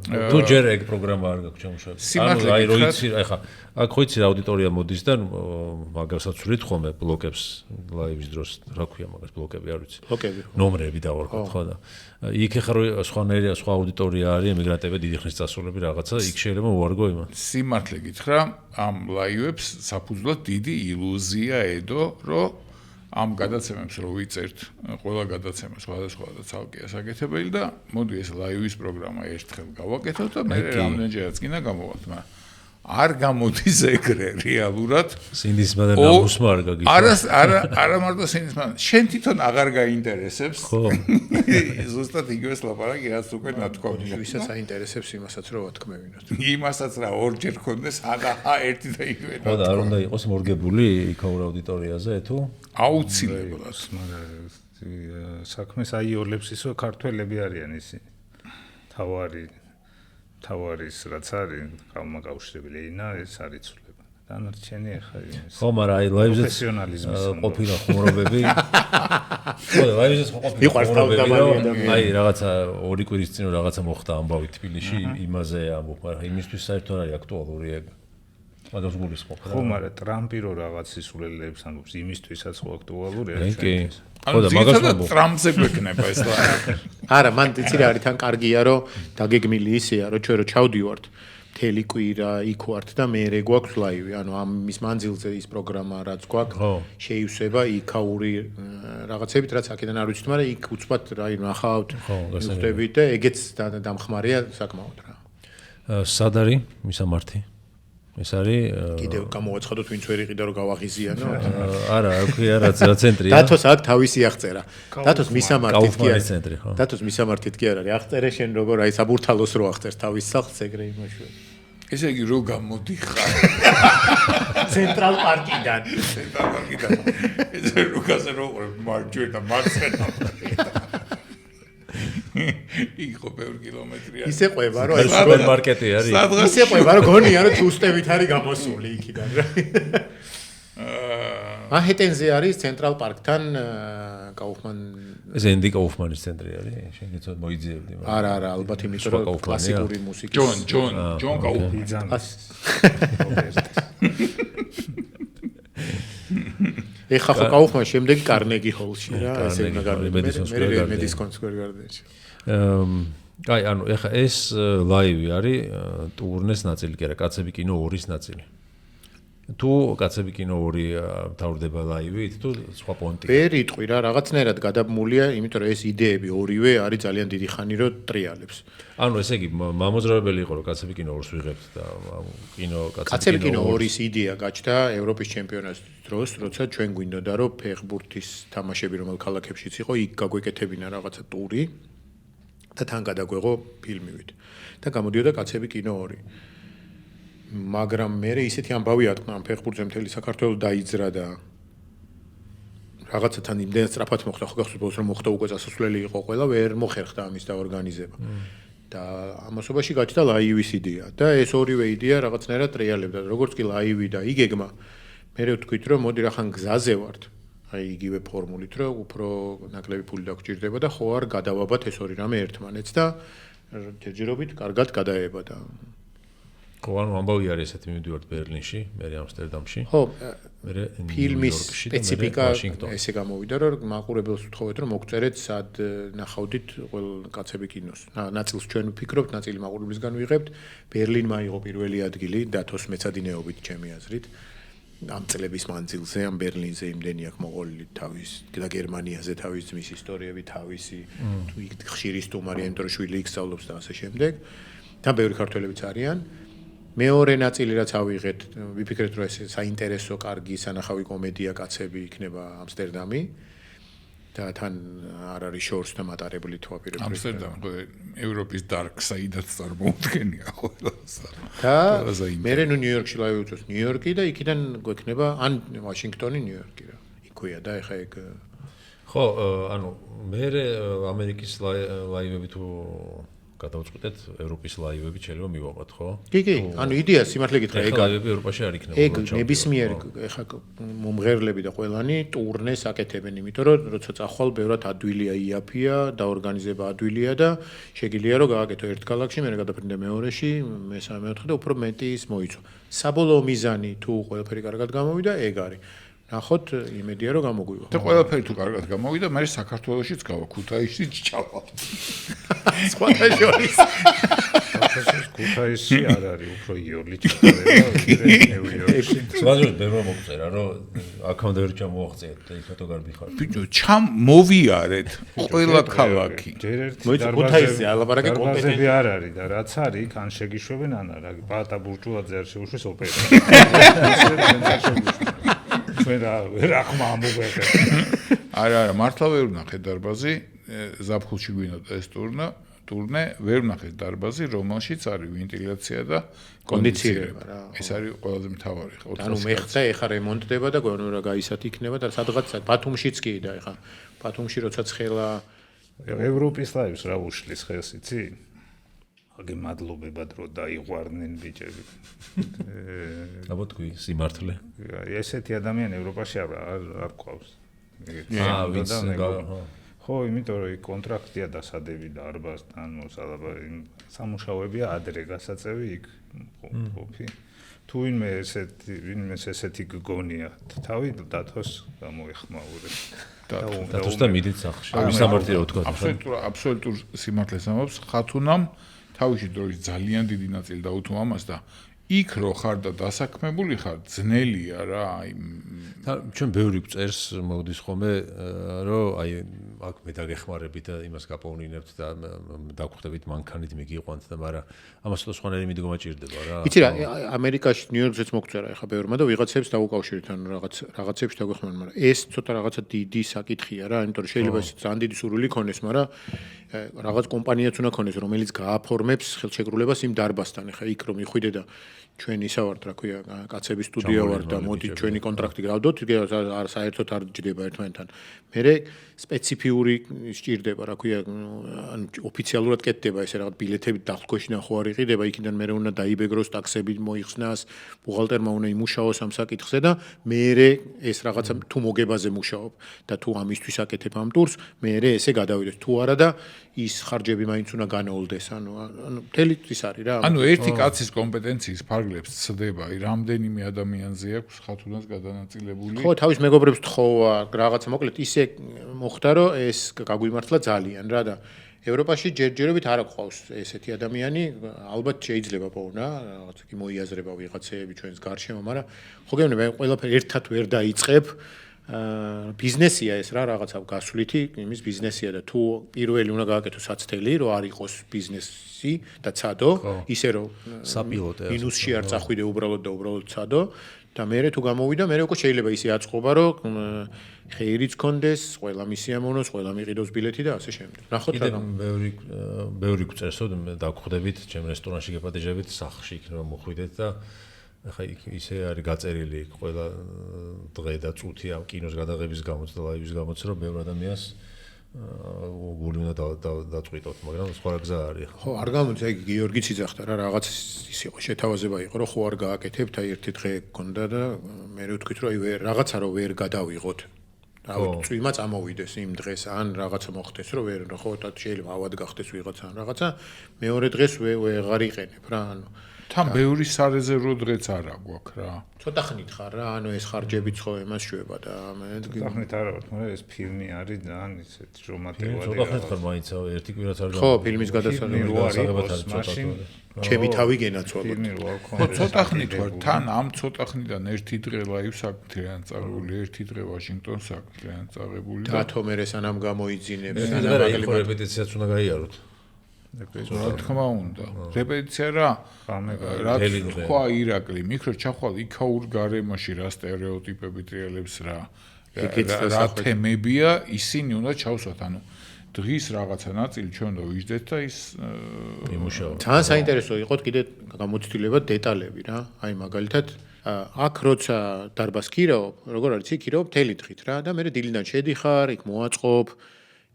თუ ჯერ ეგ პროგრამა არ გაქვს ჩამოშალებული. აი რო იცი, ეხა აქ ხო იცი აუდიტორია მოდის და მაგასაც ვრით ხოლმე ბლოკებს ლაივის დროს, რა ქვია მაგას ბლოკები არ ვიცი. ბლოკები. ნომრები დავარქვათ ხო და იქ ეხა რო სხვანაირია სხვა აუდიტორია არის, ემიგრანტები დიდი ხნის წასულები რაღაცა, იქ შეიძლება უარგო იმან. სიმართლე გითხრა, ამ ლაივებს საფუძვლად დიდი ილუზია ედო, რომ ამ გადაცემებს რო ვიწერთ, ყველა გადაცემა სხვადასხვა და ცალკეა საკეთებელი და მოდი ეს ლაივის პროგრამა ერთხელ გავაკეთოთ და მე რამდენჯერაც კიდე გამოვაყოთ, მაგრამ არ გამოდის ეგრე რეალურად. სინდისმა და ნამუსმა არ გაგიჩვენა. არა მარტო სინდისმა, შენ თვითონ აღარ გაინტერესებს. ხო. ზუსტად იგივეს ლაპარაკი რაც უკვე ნათქვამია. ვისაც აინტერესებს იმასაც რომ ვათქმევინოთ. იმასაც რა ორჯერ ხონდეს აღა ერთი და იგივე. ხო და არ უნდა იყოს მორგებული იქაურ აუდიტორიაზე თუ? აუცილებლად. მაგრამ საქმეს აიოლებს ისო ქართველები არიან ისინი. თავარის რაც არის, გამაკავშირებელი ენა ეს არის ცვლილება. დანარჩენი ახლა ის. ხო, მაგრამ აი ლაივზეც პროფესიონალიზმის ყოფილი ხუმრობები. ხო, და ლაივზეც ყოფილი ხუმრობები. აი რაღაცა ორი კვირის წინ რაღაცა მოხდა ამბავი თბილისში, იმაზე ამბობ, მაგრამ იმისთვის საერთოდ არის აქტუალური ეგ. მაგას გულისხმობ რა. ხო, მაგრამ ტრამპი რო რაღაც სისულელეებს ამბობს, იმისთვისაც ხო აქტუალურია. კი. ხო და მაგას ვამბობ. ტრამპზე გვექნება ეს რა. არა, მან იცი რა არის თან კარგია რომ დაგეგმილი ისეა რომ ჩვენ რო ჩავდივართ მთელი კვირა იქ ვართ და მე რე გვაქვს ლაივი, ანუ ამის მანძილზე ის პროგრამა რაც გვაქვს შეივსება იქაური რაღაცებით რაც აქედან არ ვიცით, მაგრამ იქ უცბად რაი ნახავთ, ვიხდებით და ეგეც დამხმარია საკმაოდ რა. სად არის მისამართი? ეს არის კიდევ გამოვაცხადოთ ვინც ვერ იყიდა რომ გავაღიზიანო. არა, აქვია რა ცენტრია. დათოს აქ თავისი აღწერა. დათოს მისამართით კი არის ცენტრი, ხო? დათოს მისამართით კი არ არის. აღწერე შენ როგორ აი საბურთალოს რო აღწერს თავის სახლს ეგრე იმაში. ესე იგი რო გამოდიხარ ცენტრალ პარკიდან. ესე რო გასე რო მარჯვენა და მარცხენა. იქ ბევრი კილომეტრია. ისე ყვება რომ აი სუპერმარკეტი არის. ისე ყვება რომ გონია რომ თუსტებით არის გამოსული იქიდან რა. მანჰეტენზე არის ცენტრალ პარკთან კაუფმან ეს ენდი კაუფმანის ცენტრი არის. შენ გიცოდ მოიძიებდი მაგრამ. არა, ალბათ იმიტომ რომ კლასიკური მუსიკის ჯონ კაუფმანი. ეხა ხო კაუფმან შემდეგ კარნეგი ჰოლში რა, ესე უნდა გავიგე. მედისონ სკვერ გარდენში. აი, ანუ ეხა ეს ლაივი არის ტურნეს ნაწილი კი არა, კაცები კინო 2-ის ნაწილი. თუ კაცები კინო 2 თავდება ლაივით, თუ სხვა პონტი. ვერ იტყვი რა, რაღაცნაირად გადაბმულია, იმიტომ რომ ეს იდეები ორივე არის ძალიან დიდი ხანი რომ ტრიალებს. ანუ ესე იგი მამოძრავებელი იყო რომ კაცები კინო 2-ს ვიღებთ და კაცები კინო 2-ის იდეა გაჩნდა ევროპის ჩემპიონატის დროს, როცა ჩვენ გვინდოდა რომ ფეხბურთის თამაშები რომელ ქალაქებშიც იყო, იქ გაგვეკეთებინა რაღაცა ტური და თან გადაგვეღო ფილმივით. და გამოდიოდა კაცები კინო 2. მაგრამ მე ისეთი ამბავი ატყნა ამ ფეხბურთზე მთელი საქართველოს დაიძრა და რაღაცა თან იმდენად სწრაფად მოხდა, ხო გახსოვს რომ მოხდა უკვე წასასვლელი იყო ყველა, ვერ მოხერხდა ამის დაორგანიზება. და ამასობაში გაჩნდა ლაივის იდეა და ეს ორივე იდეა რაღაცნაირად ტრიალებდა, როგორც კი ლაივი და იგეგმა. მე ვთქვით რომ მოდი რა ხან გზაზე ვართ. აი იგივე ფორმულით რომ უფრო ნაკლები ფული დაგჭირდება და ხო არ გადავაბათ ეს ორი რამე ერთმანეთს და ჯერჯერობით კარგად გადაება და ხო, ანუ ამბავი არის ესეთი მივდივართ ბერლინში, მე ამსტერდამში. ხო, მე ფილმის სპეციფიკა ესე გამოვიდა, რომ მაყურებელს ვთხოვეთ, რომ მოგწერეთ სად ნახავდით ყველ კაცები კინოს. ნაწილს ჩვენ ვფიქრობთ, ნაწილი მაყურებლისგან ვიღებთ. ბერლინმა იყო პირველი ადგილი დათოს მეცადინეობით ჩემი აზრით. ამ წლების მანძილზე, ამ ბერლინზე იმდენი აქვს მოყოლილი თავის და გერმანიაზე თავის ძმის ისტორიები, თავისი თუ იქ ხშირი სტუმარია, იმიტომ რომ შვილი იქ სწავლობს და ასე შემდეგ. და ბევრი ქართველებიც არიან. მეორე ნაწილი რაც ავიღეთ, ვიფიქრეთ რომ ეს საინტერესო, კარგი, სანახავი კომედია კაცები იქნება ამსტერდამი და თან არ არის შორს და მატარებული თვაპირები. ამსტერდამი ხო ევროპის dark side-ად წარმოუდგენია ყველას. და მე ნუ ნიუ-იორკში ლაივი უწევს ნიუ-იორკი და იქიდან გვექნება ან ვაშინგტონი ნიუ-იორკი რა. იქვეა და ეხა ეგ ხო, ანუ მე ამერიკის ლაივები თუ გადავწყვეტეთ, ევროპის ლაივები შეიძლება მივაყვეთ, ხო? კი, ანუ იდეა სიმართლე გითხრა, ეგ ლაივები ევროპაში არ იქნება. ეგ ნებისმიერ ეხა მომღერლები და ყველანი ტურნეს აკეთებენ, იმიტომ რომ როცა წახვალ ბევრად ადვილია იაფია, დაორგანიზება ადვილია და შეგიძლია რომ გააკეთო ერთ ქალაქში, მერე გადაფრინდე მეორეში, მესამე მეოთხე და უფრო მეტი ის მოიცვა. საბოლოო მიზანი თუ ყველაფერი კარგად გამოვიდა, ეგ არის. ნახოთ, იმედია რომ გამოგვივა. და ყველაფერი თუ კარგად გამოვიდა, მე საქართველოშიც გავა, ქუთაისშიც ჩავალ. სხვათა შორის. ქუთაისი არ არის, უფრო იოლი ჩქარა. სხვადასხვა ბევრი მოგწერა, რომ აქამდე ვერ ჩამოაღწიეთ და იქათო გარბი ხარ. ბიჭო, მოვიარეთ ყველა ქალაქი. მოიცა ქუთაისი ალაპარაკე კომპეტენტი არ არის და რაც არის, იქ ან შეგიშვებენ, ან არა. პატა ბურჭულაძე არ შეუშვეს ოპერა. ვერ ახმა ამოვეღე. არა, მართლა ვერ ვნახე დარბაზი, ზაფხულში გვინდა ეს ტურნე, ვერ ვნახე დარბაზი, რომელშიც არის ვენტილაცია და კონდიციონერება რა. ეს არის ყველაზე მთავარი ხო. ანუ მეხდა ეხა რემონტდება და გონო რა გაისათ იქნება და სადღაც ბათუმშიც კი და ეხა ბათუმში როცა ცხელა ევროპის ლაივს რა უშლის ხელს იცი? აგი მადლობებად რომ დაიღვარდნენ ბიჭები. აბა თქვი სიმართლე. ესეთი ადამიანი ევროპაში არ ყავს. ვინც ხო, იმიტომ რომ იქ კონტრაქტია დასადები დარბაზთან, სამუშაოებია ადრე გასაწევი იქ ყოფი. თუ ვინმე ესეთი გგონია, თავი დათოს გამოეხმაურებს. დათოს და მიდით სახლში. ვისამართლეო თქვა. აბსოლუტურ სიმართლეს ამბობს, ხათუნამ თავისი დროის ძალიან დიდი ნაწილი დაუთმო ამას და იქ რო ხარ და დასაქმებული ხარ, ძნელია რა, აი ჩვენ ბევრი წერს მოდის ხოლმე, რომ აი აქ მე დაგეხმარებით და იმას გაპოვნინებთ და დაგხვდებით მანქანით მიგიყვანთ და მაგრამ ამას თუ სხვანაირი მიდგომა ჭირდება რა. იცი რა, ამერიკაში ნიუ-იორკშიც მოგწერა ეხა ბევრმა და ვიღაცებს დაუკავშირეთ ან რაღაცებში დაგვეხმარან, მაგრამ ეს ცოტა რაღაცა დიდი საკითხია რა, იმიტომ რომ შეიძლება ეს ძალიან დიდი სურვილი ქონდეს, მაგრამ რაღაც კომპანიაც უნდა ქონდეს, რომელიც გააფორმებს ხელშეკრულებას იმ დარბაზთან. ეხა იქ რომ მიხვიდე და ჩვენ ისა ვართ, რა ქვია, კაცების სტუდია ვართ და მოდი ჩვენი კონტრაქტი გავდოთ, არ საერთოდ არ ჯდება ერთმანეთთან. მერე სპეციფიური სჭირდება, რა ქვია, ან ოფიციალურად კეთდება ესე რაღაც ბილეთები დახკოშინა ხო არ იყიდება, იქიდან მერე უნდა დაიბეგროს ტაქსები მოიხსნას, ბუღალტერმა უნდა იმუშაოს ამ საკითხზე და მერე ეს რაღაცა თუ მოგებაზე მუშაობ და თუ ამისთვის აკეთებ ამ ტურს, მერე ესე გადავიდეთ. თუ არა და ის ხარჯები მაინც უნდა განაოლდეს, ანუ მთელი ის არის რა. ანუ ერთი კაცის კომპეტენციის ფარგლებს ცდება, აი რამდენიმე ადამიანზე აქვს ხათუნას გადანაწილებული. ხო, თავის მეგობრებს თხოვა, რაღაცა მოკლედ ისე მოხდა, რომ ეს გაგვიმართლა ძალიან რა და ევროპაში ჯერჯერობით არ აქვს ესეთი ადამიანი, ალბათ შეიძლება პოვნა, რაღაც კი მოიაზრება ვიღაცეები ჩვენს გარშემო, მაგრამ ხო გეუბნები, მე ყველაფერი ერთად ვერ დაიწყებ. ბიზნესია ეს რა, რაღაცა გასვლითი იმის ბიზნესია და თუ პირველი უნდა გააკეთო საცდელი, რომ არ იყოს ბიზნესი და ცადო, ისე რომ საპილოტე მინუსში არ წახვიდე უბრალოდ და უბრალოდ ცადო და მერე თუ გამოვიდა, მერე უკვე შეიძლება ისე აწყობა, რომ ხეირიც კონდეს, ყველა მისიამოვნოს, ყველა მიყიდოს ბილეთი და ასე შემდეგ. ნახოთ რა. ბევრი გვწერსო დაგხვდებით, ჩემ რესტორანში გეპატეჟებით, სახლში იქნება მოხვიდეთ და ახლა ისე არის გაწერილი ყველა დღე და წუთი ამ კინოს გადაღების გამოც და ლაივის გამოც რომ ბევრ ადამიანს გული უნდა დაწყვიტოთ, მაგრამ სხვა გზა არის. ხო, არ გამოდის, აი გიორგიც იძახდა რა, რაღაც ის იყო შეთავაზება იყო, რომ ხო არ გააკეთებთ, აი ერთი დღე გქონდა და მე ვთქვით, რომ აი რაღაცა რომ ვერ გადავიღოთ. რავი, წვიმა წამოვიდეს იმ დღეს, ან რაღაცა მოხდეს, რომ ვერ ხო, შეიძლება ავად გახდეს ვიღაცა ან რაღაცა, მეორე დღეს ვეღარ იყენებ რა, ანუ თან ბევრი სარეზერვო დღეც არა გვაქვს რა. ცოტა ხნით ხარ რა, ანუ ეს ხარჯებიც ხო იმას შვება და მე ცოტა ხნით არა ვარ, მაგრამ ეს φιλმი არის ძალიან ისეთ რომანტიკული. ცოტა ხნით ხარ მაინც ერთი კვირაც არ ხო, ფილმის გადასაღებად არის მაშინ ჩემი თავი გენაცვალოთ. ფილმი რო არ ხო, ქონდა. ცოტა ხნით ვარ, თან ამ ცოტა ხნიდან ერთი დღე ლაივს აკეთებენ წაღებული, ერთი დღე ვაშინგტონს აკეთებენ წაღებული და თო მე სანამ გამოიძინებს, სანამ რეპეტიციაც უნდა გაიაროთ. რა თქმა უნდა. რეპეტიცია რა თქვა ირაკლი, მიკრო ჩახვალ იქაურ გარემოში რა სტერეოტიპები ტრიალებს რა თემებია, ისინი უნდა ჩავსვათ, ანუ დღის რაღაცა ნაწილი ჩვენ უნდა ვიждეთ და ის იმუშაო. ძალიან საინტერესო იყო კიდე გამოცდილება დეტალები რა. აი მაგალითად აქ როცა დარბაზს ქირაობ, როგორ არის იქირაობ მთელი დღით რა და მე დილიდან შედიხარ, იქ მოაწყობ,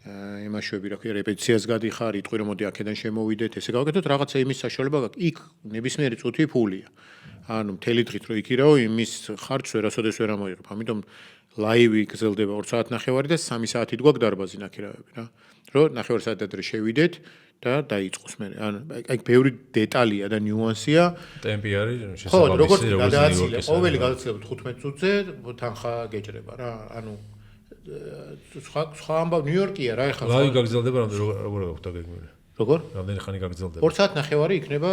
იმაშვები რა ქვია, რეპეტიციას გადიხარ, იტყვი რომ მოდი აქედან შემოვიდეთ, ესე გავაკეთოთ რაღაცა იმის საშუალება გაქვს. იქ ნებისმიერი წუთი ფულია. ანუ მთელი დღით რო იქირაო, იმის ხარჯს ვერასოდეს ვერ ამოიღებ. ამიტომ ლაივი გრძელდება 2 საათნახევარი და 3 საათით გვაქვს დარბაზი ნაქირავები რა. რომ 9 საათი ადრე შევიდეთ და დაიწყოს მე. ანუ აი ბევრი დეტალია და ნიუანსია. ტემპი არის ხო, შესაბამისი როგორც გადააცილე, ყოველი გადაცილება 15 წუთზე თანხა გეჭრება რა. ანუ სხვა ამბავ ნიუ-იორკია რა ეხლა. ლაივი გაგრძელდება როგორ გაქვთ დაგეგმილი? როგორ? რამდენი ხანი გაგრძელდება? 2 საათნახევარი იქნება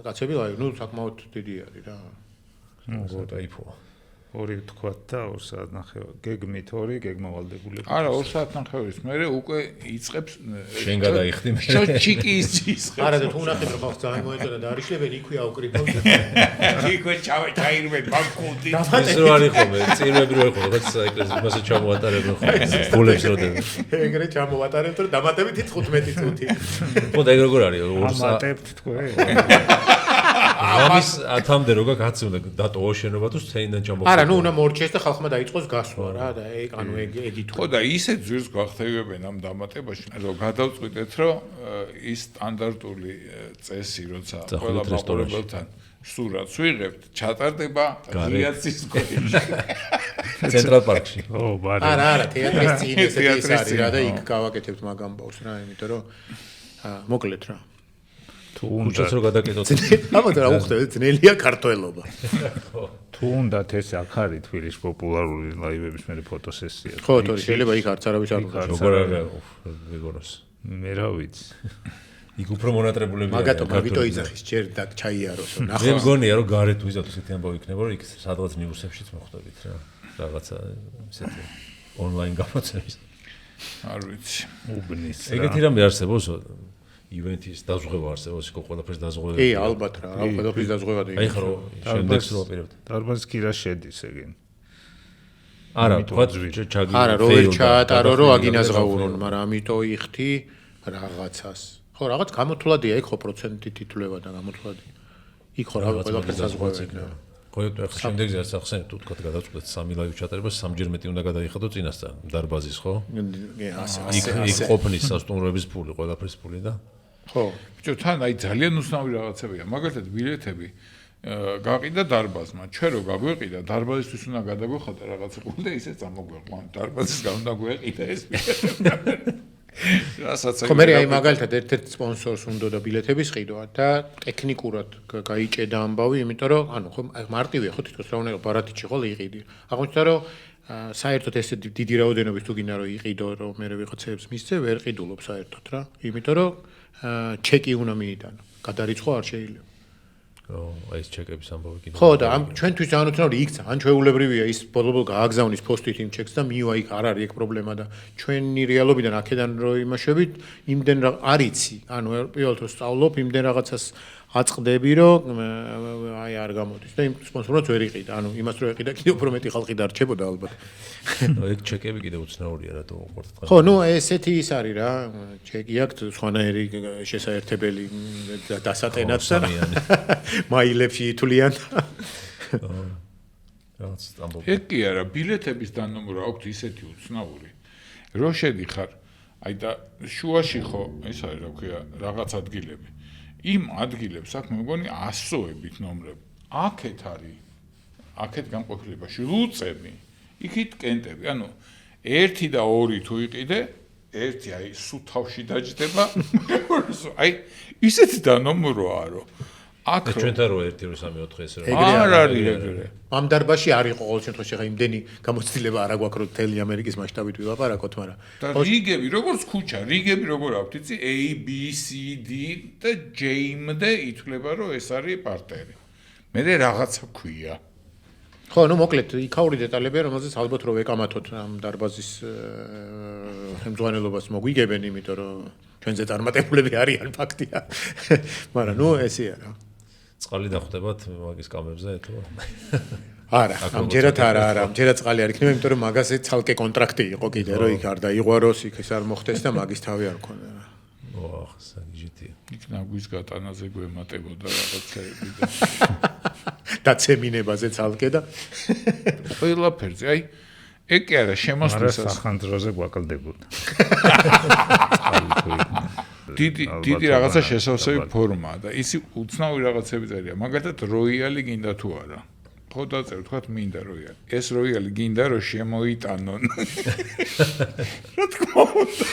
კაცები ლაივი. ნუ საკმაოდ დიდი არის რა. ნუ დაიფოა. 2 თქვათ და 2 საათნახევარი. გეგმით 2, გეგმავალდებული. არა, 2 საათნახევრის მერე უკვე იწყებს შენ გადაიხდი მე. ჩიკის იწყებს. არა და თუ ნახეთ რომ ხალხს ძალიან მოეწონა და არიშლებენ იქვე აუკრიფავ. იქვე ჩაირმენ ბანკოდი. ეს რო არის ხოლმე, წირვები რო იყო, რაც საეკლესიო იმასე ჩამოვატარებენ ხოლმე. გულებს რო დებ. ეგრე ჩამოვატარებთ რომ დამატებით 15 წუთი. ხო და ეგ როგორ არის? 2 საათი ამატებთ თქვენ. ამის 10-მდე რო გაგაცნო დატოვა შენობა თუ სცენიდან ჩამოხდა. არა, ნუ უნდა მორჩეს და ხალხმა დაიწყოს გასვლა რა და ეგ ანუ ეგ ითქვა. ხო და ისეთ ძვირს გვახტევებენ ამ დამატებაში, რომ გადავწყვიტეთ, რომ ის სტანდარტული წესი, როცა ყველა მაყურებელთან სურათს ვიღებთ, ჩატარდება რეაქციის გოდში. ცენტრალ პარკში. ო, ბარე. არა, თეატრის წინ ეს არის რა და იქ გავაკეთებთ მაგ ამბავს რა, იმიტომ რომ მოკლედ რა. თუ კუჩას რო გადაკეთოთ. ამათ რა უხდეთ, ძნელია ქართველობა. თუ უნდათ ეს აქ არის თბილისში პოპულარული ლაივების მე ფოტოსესია. ხო, თორე შეიძლება იქ არც არავის არ უნდა. როგორ არის ვიგოროს. მე რა ვიცი. იქ უფრო მონატრებულები არიან. მაგათო მაგიტო იძახის ჯერ და ჩაიაროს. მე მგონია რომ გარეთ ვიზათ ისეთი ამბავი იქნება რომ იქ სადღაც ნიუსებშიც მოხვდებით რა. რაღაცა ისეთი ონლაინ გამოცემის. არ ვიცი. უბნის. ეგეთი რამე არსებობს ივენთის დაზღვევა არსებობს იქ ყველაფერს დაზღვევები. კი, ალბათ რა, ყველაფრის დაზღვევა და აი ხო შემდეგს რო აპირებთ. დარბაზის კი რა შედის ეგენ. არა, თქვა ჩაგი. არა, რო ვერ ჩაატარო რომ აგინაზღაურონ, მაგრამ ამიტომ იხთი რაღაცას. ხო, რაღაც გამოთვლადია, ეგ ხო პროცენტით ითვლება და გამოთვლადია. იქ ხო რა ყველაფერს დაზღვევა იქნება. ხოიოთ ახლა შემდეგზე რაც ახსენეთ, თუ თქვა გადავწყვეტ 3 ლაივი ჩატარება, 3ჯერ მეტი უნდა გადაიხადო წინასწარ დარბაზის, ხო? იქ ყოფნის სასტუმროების ფული, ყველაფრის ფული და ხო, ბიჭო, თან აი ძალიან უცნაური რაღაცებია. მაგალითად, ბილეთები გაყიდა დარბაზმა. ჩვენ რო გაგვეყიდა, დარბაზისთვის უნდა გადაგვეხადა რაღაცა ყული და ისე წამოგვეყვა. დარბაზის გამო დაგვეყიდა ეს ბილეთი. რასაც ხო, მე აი მაგალითად ერთ-ერთ სპონსორს უნდა და ბილეთების ყიდვა და ტექნიკურად გაიჭედა ამბავი, იმიტომ რომ ანუ ხო მარტივია ხო თვითონ რა უნდა ბარათიჩი ხო იყიდი. აღმოჩნდა რომ საერთოდ ეს დიდი რაოდენობის თუ გინდა რომ იყიდო რომ მე ვიღაცებს მისცე, ვერ ყიდულობ საერთოდ რა. იმიტომ რომ ჩეკი უნდა მიიტანო. გადარიცხვა არ შეიძლება. ხო, აი ეს ჩეკების ამბავი კიდე. ხო და ამ ჩვენთვის ძალიან უცნაური იქცა, ან ჩვეულებრივია ის ბოლო-ბოლო გააგზავნის პოსტით იმ ჩეკს და მივა იქ არ არის ეგ პრობლემა და ჩვენი რეალობიდან აქედან რო იმაშებით, იმდენ რა არიცი. ანუ პირველად სწავლობ, იმდენ რაღაცას აწყდები, რომ აი არ გამოდის და იმ სპონსორებს ვერ იყიდა. ანუ იმას რო ეყიდა, კიდევ უფრო მეტი ხალხი დარჩებოდა ალბათ. ეგ ჩეკები კიდე უცნაურია რატო უყურთ დღეს. ხო, ნუ ესეთი ის არის რა, ჩეკი აქვს სხვანაირი შესაერთებელი დასატენად და მაილებში ითვლიან. რაღაც ამბობ. ეგ კი არა, ბილეთების დანომრა აქვს ისეთი უცნაური. რო შედიხარ, აი და შუაში ხო, ეს არის რა ქვია, რაღაც ადგილები. იმ ადგილებს აქ მე მგონი 100-ებით ნომრები. აქეთ არის. აქეთ განყოფილებაში ლუწები, იქით კენტები. ანუ 1 და 2 თუ იყიდე, 1 აი სუთავში დაჯდება. აი ისეთი დანომრაა რომ აქ ჩვენთან რო 1 2 3 4 ეს რა. არ არის ეგრე. ამ დარბაზში არ იყო ყოველ შემთხვევაში ხა იმდენი გამოცდილება არა გვაქვს რომ თელი ამერიკის მასშტაბით ვილაპარაკოთ, მაგრამ და რიგები როგორც ქუჩა, რიგები როგორ აქვს, იცი A B C D და J-მდე ითვლება რომ ეს არის პარტერი. მე რაღაცა ქვია. ხო, ნუ მოკლედ იქაური დეტალებია, რომელზეც ალბათ რომ ეკამათოთ ამ დარბაზის ხელმძღვანელობას მოგვიგებენ, იმიტომ რომ ჩვენზე წარმატებულები არიან ფაქტია. მაგრამ ნუ ესეა რა. წყალი დახვდებათ მაგის კამებზე თუ არა, ამჯერად არა, ამჯერად წყალი არ იქნება, იმიტომ რომ მაგაზე ცალკე კონტრაქტი იყო კიდე, რომ იქ არ დაიღვაროს, იქ ეს არ მოხდეს და მაგის თავი არ ქონდა რა. ოახ, საგიჟიტია. იქ ნაგვის გატანაზე გვემატებოდა რაღაცეები და დაცემინებაზე ცალკე და ყველაფერზე, აი ეგ კი არა არა შემოსვლისას სახანძროზე გვაკლდებოდა. დიდი რაღაცა შესავსები ფორმაა და ისი უცნაური რაღაცები წერია. მაგალითად როიალი გინდა თუ არა. ხო დაწერ თქვათ მინდა როიალი. ეს როიალი გინდა რომ შემოიტანონ. რა თქმა უნდა.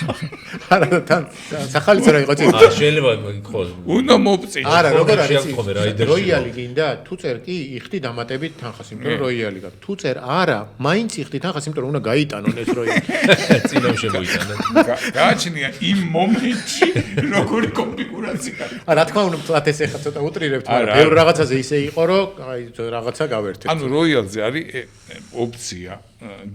არა თან სახალიც რა იყო წინ. შეიძლება ხო. უნდა მოპწინო. არა, როგორ არის შეავთხოვე რაიდერში. როიალი გინდა, თუ წერ კი იხდი დამატებით თანხას, იმიტომ რომ როიალი გა. თუ წერ არა, მაინც იხდი თანხას, იმიტომ რომ უნდა გაიტანონ ეს როიალი. წინამ შემოიტანა. გააჩნია იმ მომენტში როგორი კონფიგურაცია. რა თქმა უნდა, თლათ ეს ახლა ცოტა უტრირებთ, მაგრამ ბევრ რაღაცაზე ისე იყო, რომ აი რაღაცა გავერთეთ. ანუ როიალზე არის ოფცია,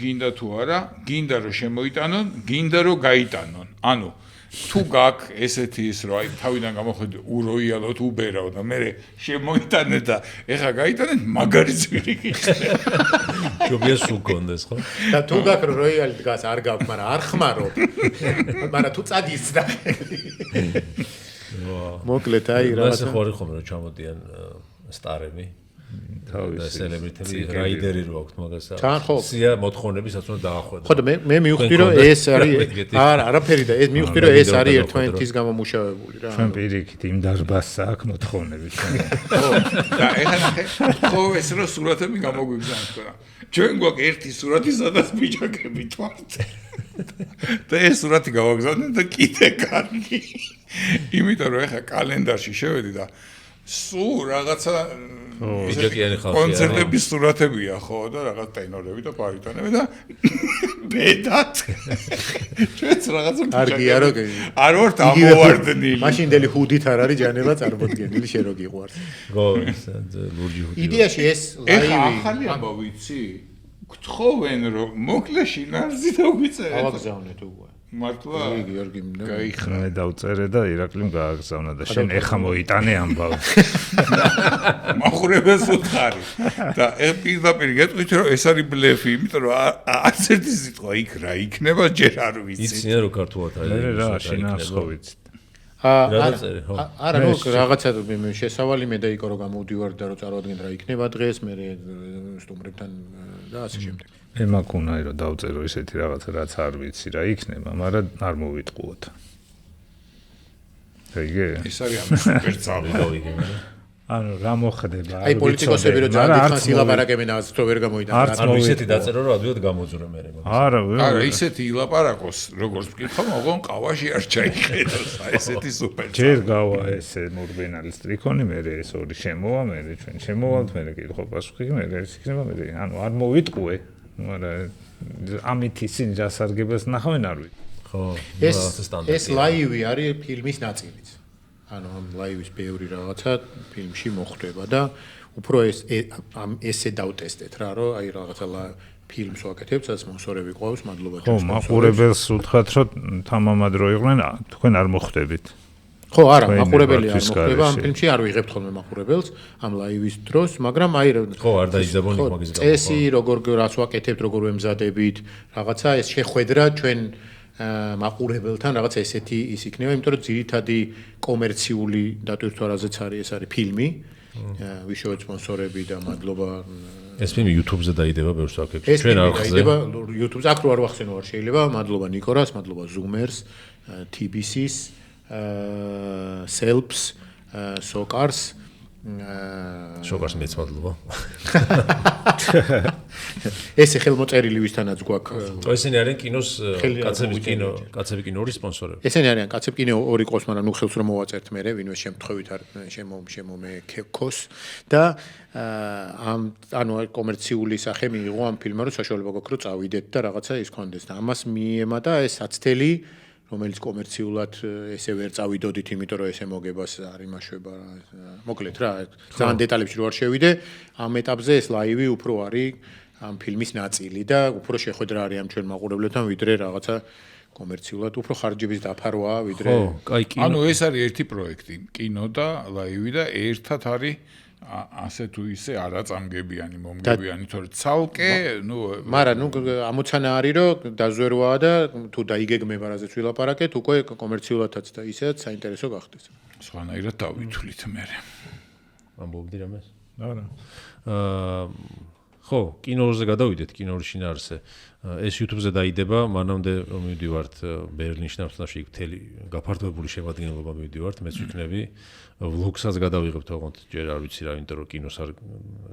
გინდა თუ არა, გინდა რომ შემოიტანონ, გინდა რომ გაიტანონ. ანუ თუ გაქვს ესეთი ის რომ აი თავიდან გამოხედე უროიალოთ უბერავ და მე შემოიტანე და ეხა გაიტანეთ მაგარი ძვირი გიქნება. ჯობია სულ გონდეს ხო? და თუ გაქვს როიალი დგას არ გაქვს, მაგრამ არ ხმარო. მაგრამ თუ წადის და მოკლედ აი რაღაცა რაღაცა ხო არის ხომ რომ ჩამოდიან სტარები თავის სელებრიტები რაიდერი რო აქვს მაგასა. თან ხო. სია მოთხოვნებისაც უნდა დაახვედრო. ხო და მე მივხვდი რომ ეს არის არა არაფერი და ეს მივხვდი რომ ეს არის ერთმანეთის გამომუშავებული რა. ჩვენ პირიქით იმ დარბაზს აქვს მოთხოვნები ჩვენ. ხო და ეხლა ნახე ხო ეს რო სურათები გამოგვიგზავნეთ რა. ჩვენ გვაქვს ერთი სურათი სადაც ბიჭაკები თვართ. და ეს სურათი გავაგზავნეთ და კიდე კარგი. იმიტომ რომ ეხლა კალენდარში შევედი და სულ რაღაცა ბიჭაკიანი ხალხი არის. კონცერტების სურათებია ხო და რაღაც ტენორები და ბარიტონები და ბედად ჩვენც რაღაცა კარგია რო არ ვართ ამოვარდნილი. მაშინდელი ჰუდით არ არის ჯანელა წარმოდგენილი შე რო გიყვარს. გო ლურჯი ჰუდი. იდეაში ეს ეხა ლაივი ახალი ამბავ ვიცი გთხოვენ რომ მოკლეში ნარზი დაგვიწერეთ ავაგზავნეთ უკვე. მართლა გიორგი გაიხრა მე დავწერე და ირაკლიმ გააგზავნა და შენ ეხა მოიტანე ამბავი. მაყურებელს უთხარი და ეს პირდაპირ გეტყვით რომ ეს არის ბლეფი, იმიტომ რომ არც ერთი სიტყვა იქ რა იქნება ჯერ არ ვიცი. იციან რომ ქართულად არის. მე რა შინაარს ხო ვიცით. არა ნუ რაღაცა შესავალი მე და იქო რომ გამოვდივარ და რომ წარვადგენ რა იქნება დღეს მე სტუმრებთან და ასე შემდეგ. მე მაქვს უნაი რომ დავწერო ისეთი რაღაცა რაც არ ვიცი რა იქნება, მაგრამ არ მოვიტყუოთ. ეგე? ეს არის ამ სუპერ ძალი. ანუ რა მოხდება? აი პოლიტიკოსები რომ ძალიან ილაპარაკებენ ასე თუ ვერ გამოიტანა. ანუ ისეთი დაწერო რომ ადვილად გამოძურე მე. არა, არა, ისეთი ილაპარაკოს, როგორც ვკითხო, მოგონ ყავაში არ ჩაიხედოს, აი ესეთი სუპერ. ჯერ გავა ესე მურბენალის ტრიქონი, მე ეს ორი შემოვა, მე ჩვენ შემოვალთ, მე კითხო პასუხი, მე ეს იქნება, მე ანუ არ მოვიტყუე, მაგრამ ამით ისინი რასარგებას ნახავენ არ ვიცი. ხო, ეს ლაივი არის ფილმის ნაწილიც. ანუ ამ ლაივის ბევრი რაღაცა ფილმში მოხდება და უფრო ესე დავტესტეთ რა, რომ აი რაღაცა ფილმს ვაკეთებ, სადაც სპონსორები ყავს, მადლობა ხო, მაყურებელს უთხრათ, რომ თამამად რო იყვნენ, თქვენ არ მოხვდებით. ხო, არა, მაყურებელი არ მოხდება ამ ფილმში, არ ვიღებთ ხოლმე მაყურებელს ამ ლაივის დროს, მაგრამ აი ხო, არ დაიძაბონი მაგის გამო. წესი, როგორ რაც ვაკეთებთ, როგორ ვემზადებით, რაღაცა ეს შეხვედრა ჩვენ მაყურებელთან რაღაცა ესეთი ის იქნება, იმიტომ რომ ძირითადი კომერციული დატვირთვარაზეც არის ეს არის ფილმი. ვიშოვეთ სპონსორები და მადლობა. ეს ფილმი YouTube-ზე დაიდება ბევრ საკითხში. ჩვენ არხზე. დაიდება YouTube-ზე, აქ რო არ ვახსენო არ შეიძლება. მადლობა ნიკორას, მადლობა Zoomers, TBC-ს, Selps, Socars. Socars მეც მადლობა. ესე ხელმოწერილი ვისთანაც გვაქვს. ესენი არიან კინოს კაცები კინოური სპონსორები. ესენი არიან კაცები კინო ორი ყოს, მაგრამ ნუ ხელს რომ მოვაწერთ მე, ვინმე შემთხვევით არ შემომე ქოს და ანუ კომერციული სახე მიიღო ამ ფილმმა, რომ საშუალება გვაქვს რომ წავიდეთ და რაღაცა ის კონდეს და ამას მიემატა ეს საცდელი რომელიც კომერციულად ესე ვერ წავიდოდით, იმიტომ რომ ესე მოგებას არ იმაშვება. მოკლედ რა, ძალიან დეტალებში რო არ შევიდე, ამ ეტაპზე ეს ლაივი უფრო არის ამ ფილმის ნაწილი და უფრო შეხვედრა არის ამ ჩვენ მაყურებლებთან, ვიდრე რაღაცა კომერციულად უფრო ხარჯების დაფარვაა, ვიდრე ხო, კაი კინო. ანუ ეს არის ერთი პროექტი, კინო და ლაივი და ერთად არის ასე თუ ისე არაწამგებიანი, მომგებიანი, თორე ცალკე, ნუ მაგრამ ნუ ამოცანა არის რომ დაზვერვაა და თუ დაიგეგმება რაზეც ვილაპარაკეთ, უკვე კომერციულადაც და ისეც საინტერესო გახდეს. სხვანაირად დავითვლით მე. ამბობდი რამეს? არა. ხო, კინოზე გადავიდეთ, კინოურ შინაარსზე. ეს YouTube-ზე დაიდება, მანამდე რომ მივდივართ ბერლინის ნავთლაში მთელი გაფართოებული შემადგენლობა მივდივართ, მეც ვიქნები ვლოგსაც გადავიღებთ ოღონდ ჯერ არ ვიცი რა, იმიტომ რომ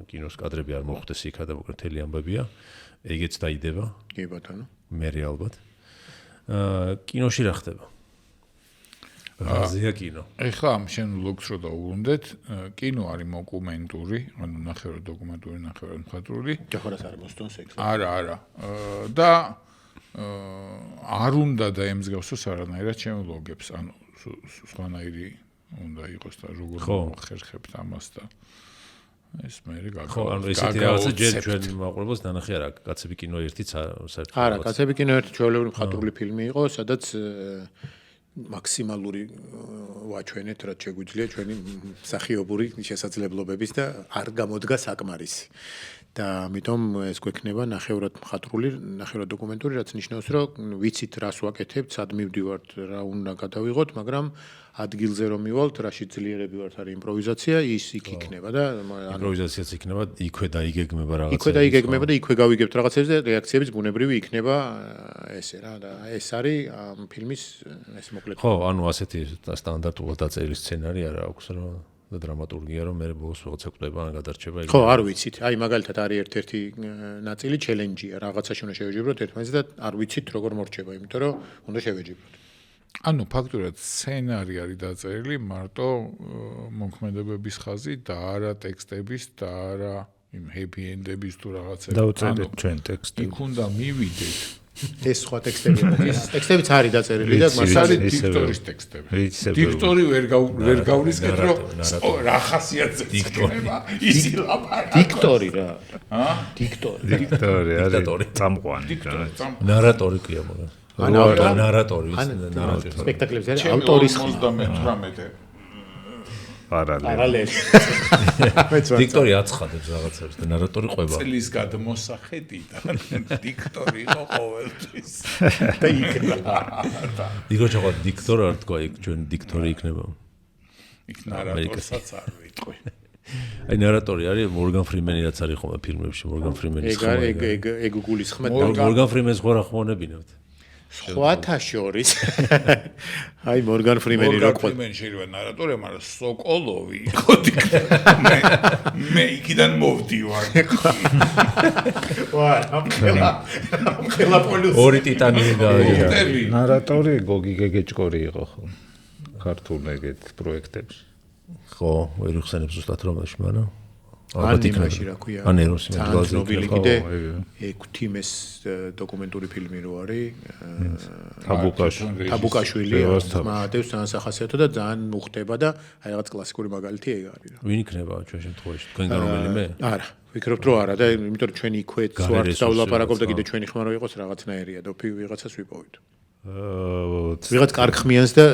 კინოს კადრები არ მოხვდეს იქა და მთელი ამბებია. ეგეც დაიდება. კი ბატონო. მე ალბათ. კინოში რა ხდება? რაზეა კინო? ეხლა ამ შენ ვლოგს რო დაუბრუნდეთ, კინო არის მოკუმენტური, ანუ ნახევრად დოკუმენტური, ნახევრად მხატვრული. ჯახარას არ მოსდონს ეგ. არა. და არ უნდა დაემსგავსოს არანაირად ჩემ ვლოგებს, ანუ სხვანაირი უნდა იყოს და როგორ ხერხებთ ამას და ეს მე ხო, ანუ ესეთი რაღაცა ჯერ ჩვენ მაყურებელს დანახი არა, კაცები კინო ერთიც საერთოდ. არა, კაცები კინო ერთი ჩვეულებრივი მხატვრული ფილმი იყო, სადაც მაქსიმალური ვაჩვენეთ, რაც შეგვიძლია ჩვენი მსახიობური შესაძლებლობების და არ გამოდგა საკმარისი. და ამიტომ ეს გვექნება ნახევრად მხატვრული, ნახევრად დოკუმენტური, რაც ნიშნავს, რომ ვიცით რას ვაკეთებთ, სად მივდივართ, რა უნდა გადავიღოთ, მაგრამ ადგილზე რომ მივალთ, რაში ძლიერები ვართ არის იმპროვიზაცია, ის იქ იქნება და იმპროვიზაციაც იქნება, იქვე დაიგეგმება რაღაცა. იქვე დაიგეგმება და იქვე გავიგებთ რაღაცებს და რეაქციების ბუნებრივი იქნება ესე რა და ეს არის ამ ფილმის ეს მოკლედ. ხო, ანუ ასეთი სტანდარტულად დაწერილი სცენარი არა აქვს რომ და დრამატურგია რომ მე ბოლოს რაღაცა კვდება ან გადარჩება ხო, არ ვიცით. აი მაგალითად არის ერთ-ერთი ნაწილი ჩელენჯია, რაღაცაში უნდა შევეჯიბროთ ერთმანეთს და არ ვიცით როგორ მორჩება, იმიტომ რომ უნდა შევეჯიბროთ. ანუ ფაქტურად სცენარი არის დაწერილი მარტო მოქმედებების ხაზი და არა ტექსტების და არა იმ happy end-ების თუ რაღაცები. დავწერეთ ჩვენ ტექსტები. იქ უნდა მივიდეთ. ეს სხვა ტექსტებია. ეს ტექსტებიც არის დაწერილი და მას არის დიქტორის ტექსტები. დიქტორი ვერ გავრისკეთ რომ რა ხასიათზე იქნება ისი ლაპარაკი. დიქტორი რა. დიქტორი არის წამყვანი. ნარატორი ქვია მაგრამ. ნარატორი, ნარატივი. სპექტაკლებზე არის ავტორის 98 პარალელი. დიქტორი აცხადებს რაღაცებს და ნარატორი ყვება. წლის გადმოსახედიდან დიქტორი იყო ყოველთვის. და იქნება. იგო ჩაყვა დიქტორი არ თქვა იქ ჩვენ დიქტორი იქნება. იქ ნარატორსაც არ ვიტყვი. აი ნარატორი არის მორგან ფრიმენი რაც არის ხოლმე ფილმებში მორგან ფრიმენის ხმა. ეგ გულისხმეთ მორგან ფრიმენს ხო რა ხმონებინებთ? სხვათა შორის აი მორგან ფრიმენი რო ყვა. ფრიმენი შეიძლება ნარატორია, მაგრამ სოკოლოვი იყო დიქტორი. მე იქიდან მოვდივარ. ვა, ამხელა პოლუსი. ორი ტიტანი გავიგე. ნარატორი გოგი გეგეჭკორი იყო ხო? ქართულ ეგეთ პროექტებში. ხო, ვერ იხსენებ ზუსტად რომელში, მაგრამ ანიმაში რა ქვია? ანეროსი მეძვალზე ცნობილი კიდე ექვთიმეს დოკუმენტური ფილმი რო არის. თაბუკაშვილი მათევს ძალიან სახასიათო და ძალიან უხდება და აი რაღაც კლასიკური მაგალითი ეგ არის რა. ვინ იქნება ჩვენ შემთხვევაში? თქვენგან რომელიმე? არა, ვფიქრობ რომ არა და იმიტომ რომ ჩვენ იქვე ვართ და ვლაპარაკობ და კიდე ჩვენი ხმა რო იყოს რაღაცნაირია და ვიღაცას ვიპოვით. ვიღაც კარგ ხმიანს და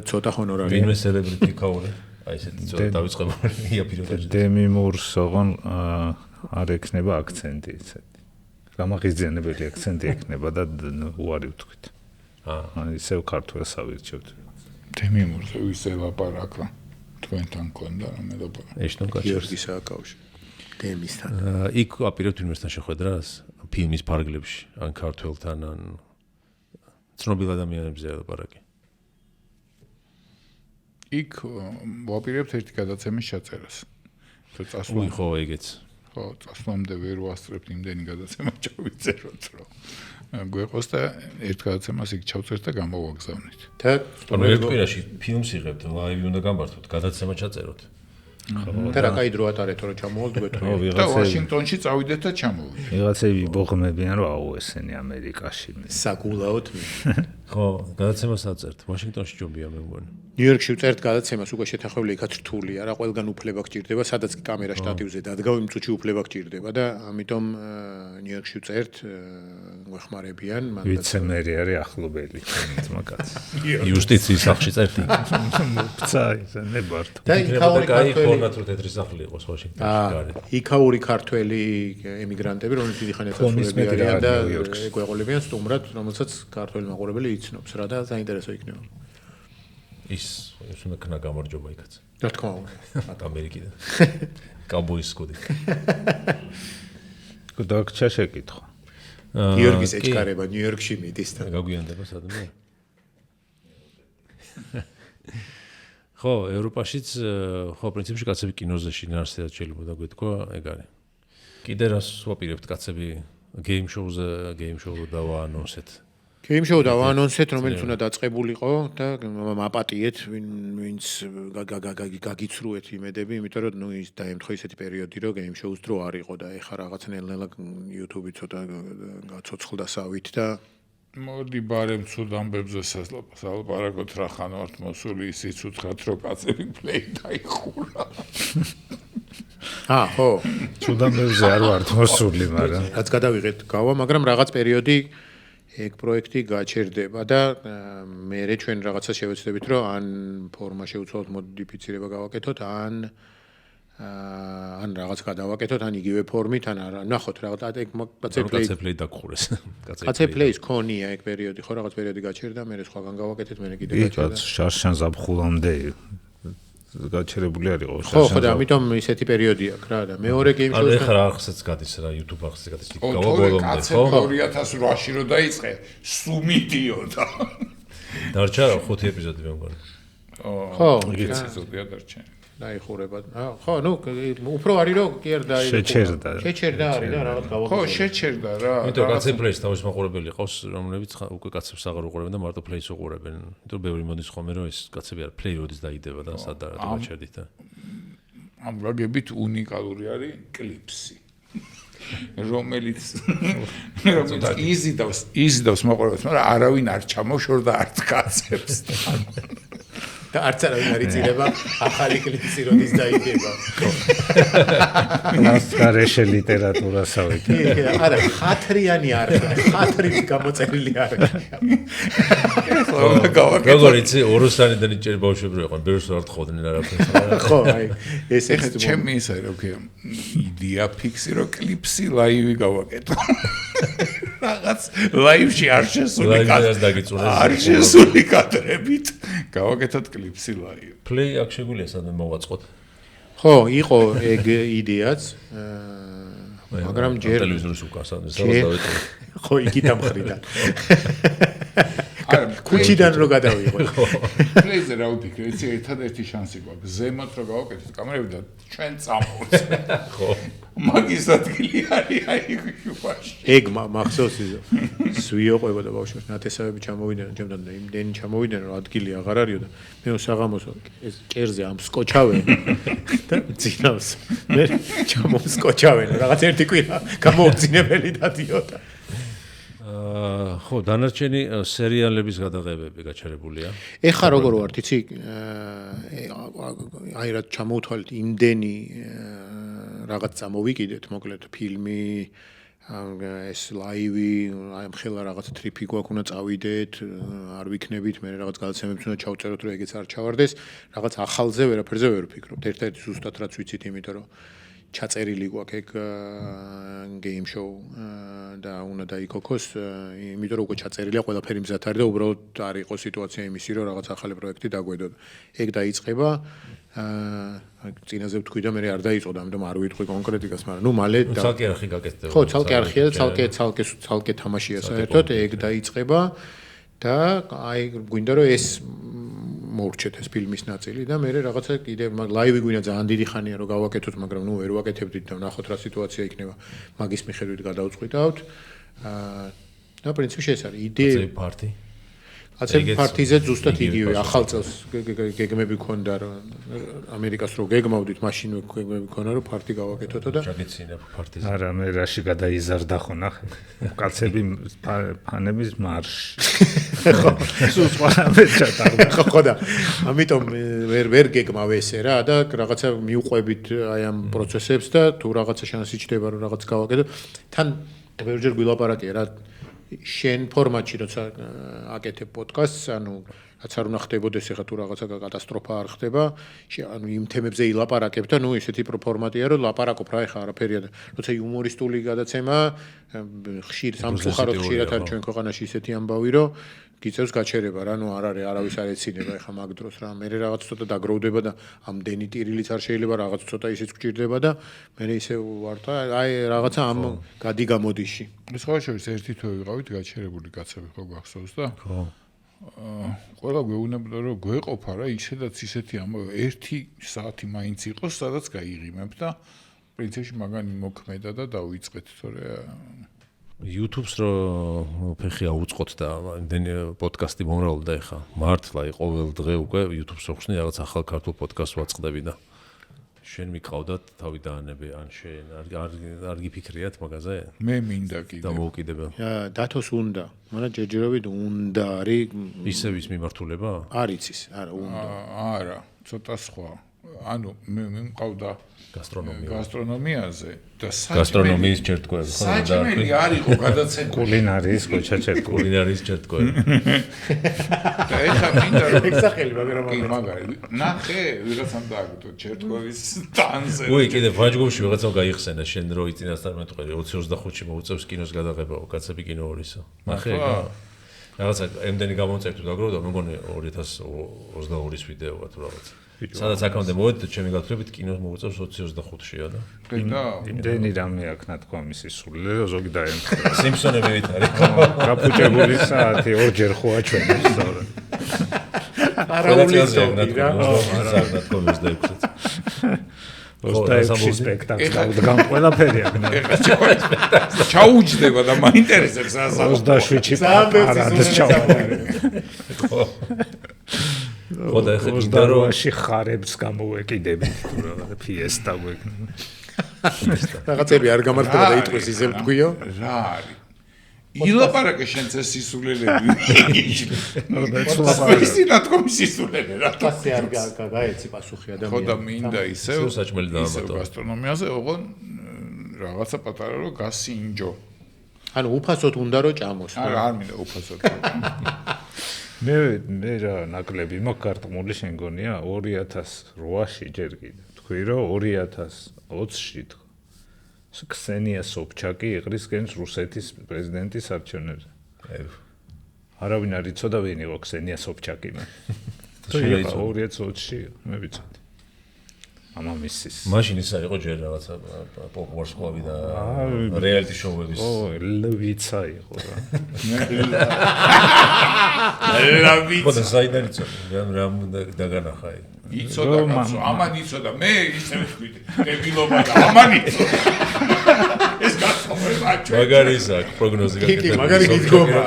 ცოტა ჰონორარი. ვინმე სელებრიტი ქაური? აი ესეთი ცოტა დავიწყებია პირობებში. დემი მურს ოღონ არ ექნება აქცენტი ისეთი. გამაღიზიანებელი აქცენტი ექნება და უარი ვთქვით. აი ისევ ქართულს ავირჩევთ. დემი მურზე ვის ელაპარაკა? თქვენთან კონდა რა მე ლაპარაკ. ეშტონ კაჩერს. გიორგი სააკაუში. დემისთან. იქ აპირებთ ვინმესთან შეხვედრას ფილმის ფარგლებში, ან ქართველთან, ან ცნობილ ადამიანებზე ელაპარაკი. იქ ვაპირებთ ერთი გადაცემის ჩაწერას. უი ხო ეგეც. ხო, წასვლამდე ვერ ვასწრებთ იმდენი გადაცემა ჩავიწეროთ, რომ გვეყოს და ერთ გადაცემას იქ ჩავწერთ და გამოვაგზავნით. და ანუ ერთ კვირაში ფილმს იღებთ, ლაივი უნდა გამართოთ, გადაცემა ჩაწეროთ. და რა кай დრო ატარეთო რომ ჩამოვალთ გვეთქვა. და ვაშინგტონში წავიდეთ და ჩამოვიდეთ. ვიღაცები ბოღმებიან რომ აუ ესენი ამერიკაში. საკულაოდ მე. ხო, გადაცემას აწერთ. ვაშინგტონში ჯობია მე მგონი. ნიუ-იორკში ვწერთ გადაცემას, უკვე შეთანხმებული იქაც რთულია რა, ყველგან უფლება გჭირდება, სადაც კამერა შტატივზე დადგა, იმ წუთში უფლება გჭირდება და ამიტომ ნიუ-იორკში ვწერთ, გვეხმარებიან, მანდ ვიცემერი არის ახლობელი თმაკაც. იუსტიციის სახლში წერთ. მოგცა ისე ნებართო. და იქაური ქართველი ფორმატურ თეთრი სახლი იყოს ვაშინგტონში გარე. იქაური ქართველი ემიგრანტები, რომლებიც დიდი ხანია წასულები არიან და გვეყოლებიან სტუმრად, რომელსაც ქართველი მაყურებელი იცნობს რა და საინტერესო იქნება. ის უნდა ქნა გამარჯობა იქაც. რა თქმა უნდა. ამერიკიდან. კაუბოის სკოდი. გქონდა შეკითხვა. გიორგის ეჭკარება ნიუ-იორკში მიდის და გაგვიანდება სადმე. ხო, ევროპაშიც ხო პრინციპში კაცები კინოზე შინაარსად შეიძლება გვეთქვა, ეგ არის. კიდე რას ვაპირებთ კაცები გეიმ შოუზე დავაანონსეთ. გეიმ შოუ დავაანონსეთ, რომელიც უნდა დაწყებულიყო და მაპატიეთ, ვინც გაგიცრუეთ იმედები, იმიტომ რომ ის დაემთხვა ისეთი პერიოდი, რომ გეიმ შოუს დრო არ იყო და ეხა რაღაც ნელ-ნელა YouTube-ი ცოტა გაცოცხლდა სავით და მოდი ბარემ ცუდ ამბებზე სალაპარაკოთ რა ხან ვართ მოსული ისიც უთხრათ რომ კაცები პლეი დაიხურა. ხო. ცუდ ამბებზე არ ვართ მოსული, მაგრამ რაც გადავიღეთ გავა, მაგრამ რაღაც პერიოდი ეგ პროექტი გაჩერდება და მე ჩვენ რაღაცა შევეცდებით რომ ან ფორმა შევცვალოთ, მოდიფიცირება გავაკეთოთ, ან რაღაც გადავაკეთოთ, ან იგივე ფორმით, ან არა. ნახოთ რაღაც ეგ კაცე პლეი დაგხურეს. კაცე პლეის ქონია ეგ პერიოდი, ხო რაღაც პერიოდი გაჩერდა, მე სხვაგან გავაკეთეთ, მე კიდე გაჩერდა. შარშან ზაფხულამდე გაჩერებული არ იყო. ხო, და ამიტომ ისეთი პერიოდი აქვს რა და მეორე გეიმ შოუს. ეხლა რა ახსეც გადის რა YouTube ახსეც გადის. გავა ბოლომდე, ხო? 2008-ში რო დაიწყე, სუმიდიოდა. დარჩა 5 ეპიზოდი მე მგონი. ხო, იგიც ზოდია დარჩა. დაიხურება. ხო, უფრო არის რომ კი არ შეჩერდა არის და რაღაც გავაკეთე. ხო, შეჩერდა რა. იმიტომ კაცე პლეის თავის მაყურებელი ყავს, რომლებიც უკვე კაცებს აღარ უყურებენ და მარტო პლეის უყურებენ. იმიტომ ბევრი მოდის ხოლმე რომ ეს კაცები არ პლეი როდის დაიდება და სად დაჩერდით და ამ გაგებით უნიკალური არის კლიპსი. რომელიც იზიდავს მაყურებელს, მაგრამ არავინ არ ჩამოშორდა არც კაცებს. და არც არავინ არ იწირება ახალი კლიპსი როდის დაიდება. ნასკარეშე ლიტერატურასავე. არა, ხათრიანი არხი, ხათრით გამოწერილი არხი. როგორ იცი ოროსანიდან იჭერ ბავშვები რო იყვნენ, ბევრს არ თხოვდნენ არაფერს. ხო, აი, ეს ეხლა ჩემი ისე რო ქვია, იდეა ფიქსი რო კლიპსი ლაივი გავაკეთო. რაღაც ლაივში არ შესული კადრებით გავაკეთოთ კლიპსი ლაივი. პლეი აქ შეგვიძლია სადმე მოვაწყოთ. ხო, იყო ეგ იდეაც, მაგრამ ჯერ ტელევიზორის უკან სადმე დავეტყვი. ხო, იგი დამხრიდან. ქუჩიდან რო გადავიღო. პლეიზე რა ვფიქრე, იცი ერთადერთი შანსი გვაქვს. ზემოთ რო გავაკეთოთ კამერები და ჩვენ წამოვწევთ. ხო. მაგის ადგილი არის აი YouTube-ში. ეგ მახსოვს სვიოყვებოდა ბავშვებს, ნათესავები ჩამოვიდნენ, ჩემთან და იმდენი ჩამოვიდნენ, რომ ადგილი აღარ არისო და მე საღამოს ეს კერზე ამ სკოჩავენ და ძინავს. მე ჩამოვსკოჩავენ, რაღაც ერთი კვირა გამოუძინებელი დადიოდა. ხო, დანარჩენი სერიალების გადაღებები გაჩერებულია. ეხა როგორ ვართ, იცი? აი რა ჩამოვთვალეთ იმდენი რაღაც წამოვიკიდეთ, მოკლედ ფილმი, ეს ლაივი, აი მხელა რაღაც ტრიპი გვაქვს, უნდა წავიდეთ, არ ვიქნებით, მე რაღაც გადაცემებს უნდა ჩავწეროთ, რომ ეგეც არ ჩავარდეს, რაღაც ახალზე ვერაფერზე ვერ ვფიქრობ. ერთ-ერთი ზუსტად რაც ვიცით, იმიტომ რომ ჩაწერილი გვაქვს ეგ გეიმ შოუ და უნდა დაიქოქოს, იმიტომ რომ უკვე ჩაწერილია, ყველაფერი მზად არის და უბრალოდ არ იყო სიტუაცია იმისი, რომ რაღაც ახალი პროექტი დაგვედოდა. ეგ დაიწყება, წინაზე ვთქვი და მე არ დაიწყო და ამიტომ არ ვიტყვი კონკრეტიკას, მაგრამ ნუ მალე ცალკე არხი გაკეთდება. ხო, ცალკე არხია და ცალკე თამაშია საერთოდ, ეგ დაიწყება და აი გვინდა რომ ეს მოვრჩეთ ეს ფილმის ნაწილი და მე რაღაცა კიდე ლაივი გვინდა ძალიან დიდი ხანია რომ გავაკეთოთ, მაგრამ ნუ ვერ ვაკეთებდით და ნახოთ რა სიტუაცია იქნება. მაგის მიხედვით გადავწყვიტავთ. და პრინციპში ეს არის იდეა. პარტი. აცებ პარტიზე ზუსტად იგივე ახალ წელს გეგმები ქონდა რომ ამერიკას რო გეგმავდით, მაშინ გეგმები ქონდა რომ პარტი გავაკეთოთო და ჩაგეცინა პარტიზე. არა, მე რაში გადაიზარდა ხო ნახე. კაცები ფანების მარში. ხო, სულ სხვა რამე ჩატარდა. ხო და ამიტომ ვერ გეგმავ ესე რა და რაღაცა მიუყვებით აი ამ პროცესებს და თუ რაღაცა შანსი ჩდება რომ რაღაც გავაკეთო, თან ბევრჯერ გვილაპარაკია რა შენ ფორმატში როცა აკეთებ პოდკასტს, ანუ რაც არ უნდა ხდებოდეს ეხლა თუ რაღაცა კატასტროფა არ ხდება, ანუ იმ თემებზე ილაპარაკებ და ნუ ესეთი ფორმატია რომ ლაპარაკობ რა ეხლა არაფერია და როცა იუმორისტული გადაცემა ხშირ სამწუხაროდ ხშირად არის ჩვენ ქვეყანაში ისეთი ამბავი რომ გიწევს გაჩერება რა ნუ არ არის არავის არ ეცინება ეხლა მაგ დროს რა მე რაღაც ცოტა დაგროვდება და ამდენი ტირილიც არ შეიძლება რაღაც ცოტა ისიც გჭირდება და მე ისე ვარ და აი რაღაცა ამ გადი გამოდიში ეს ხო შეიძლება ერთი თვე ვიყავით გაჩერებული კაცები ხო გახსოვს და ხო ყველა გვეუბნება რომ გვეყოფა რა ისედაც ისეთი ამბავი 1 საათი მაინც იყოს სადაც გაიღიმებ და პრინციპში მაგანი მოქმედა და დავიწყეთ თორე YouTube-ს რო ფეხი აუწყოთ და პოდკასტი მომრავლდა ეხა მართლა ყოველ დღე უკვე YouTube-ს რო ხსნი რაღაც ახალ ქართულ პოდკასტს ვაწყდები და შენ მიყავდათ თავი დაანები ან შენ არ გიფიქრიათ მაგაზე მე მინდა კიდე დამოუკიდებელ დათოს უნდა მაგრამ ჯერჯერობით უნდა არის ისევ ის მიმართულება არ იცის არა უნდა არა ცოტა სხვა ანუ მე მყავდა გასტრონომიაზე და გასტრონომიის ჩერტკოები ხო და საჭმელი არისო გადაცემა კულინარიის კოჩაჩერტკო კულინარიის ჩერტკოები და ეხა მინდა რომ ეგსახელი მაგრამ მაგარი ნახე ვიღაცამ დააგდო ჩერტკოების ტანზე უი კიდე ვაჯგობში ვიღაცამ გაიხსენა შენ რო იწინასთან მეტყვი 20-25-ში მოუწევს კინოს გადაღებაო კაცები კინო ორისო ნახე რაღაცა ემდენი გამოწერტ დაგროვდა მეგონი 2022-ის ვიდეოა თუ რაღაცა სადაც აქამდე მოვედი და ჩემი გათხრებით კინოს მოუწევს 20-25-შია და იმდენი რამე აქვს ნათქვამის სულე რომ ზოგი დაემთხვა სიმფსონები ვით არის გაფუჭებული საათი ორჯერ ხო აჩვენებს სწორად არაულის დოგი რა ნათქვამის და 26 სპექტაკლი გავდგან ყველაფერი აქვს ჩაუჯდება და მაინტერესებს ასა 27-ში პარადეს ჩავყარე ხო და ეხლა კიდე რომ ხარებს გამოვეკიდებით თუ რაღაცა ფიესტა გვექნება რაღაცები არ გამართება და იტყვის ისე ვთქვიო რა არის ილაპარაკე შენ წეს სისულელები ის ნათქვამის სისულელე რა ასე არ გაეცი პასუხი ადამიანს ხო და მინდა ისევ საჭმელი დაამატო გასტრონომიაზე ოღონ რაღაცა პატარა რომ გასინჯო ანუ უფასოდ უნდა რომ ჭამოს არა არ მინდა უფასოდ მე რა ნაკლები მაქვს გარტყმული შენ გონია 2008-ში ჯერ კიდე თქვი რომ 2020-ში თქო ქსენია სობჩაკი იყრის გენს რუსეთის პრეზიდენტის არჩევნებზე არავინ არ იცოდა ვინ იყო ქსენია სობჩაკი მე 2020-ში მე ვიცოდი ამამისის მაშინ ისა იყო ჯერ რაღაცა პოპულარსკოვი და რეალიტი შოუების ლვიცა იყო რა ლვიცა ხო და საიდან იცოდი რამ დაგანახა იცოდა კაცო ამან იცოდა მე ისე ვთქვი დებილობა და ამან იცოდა ეს გასწორება ჩვენ მაგარი ისაკ პროგნოზი გაკეთე მაგარი გიდგომა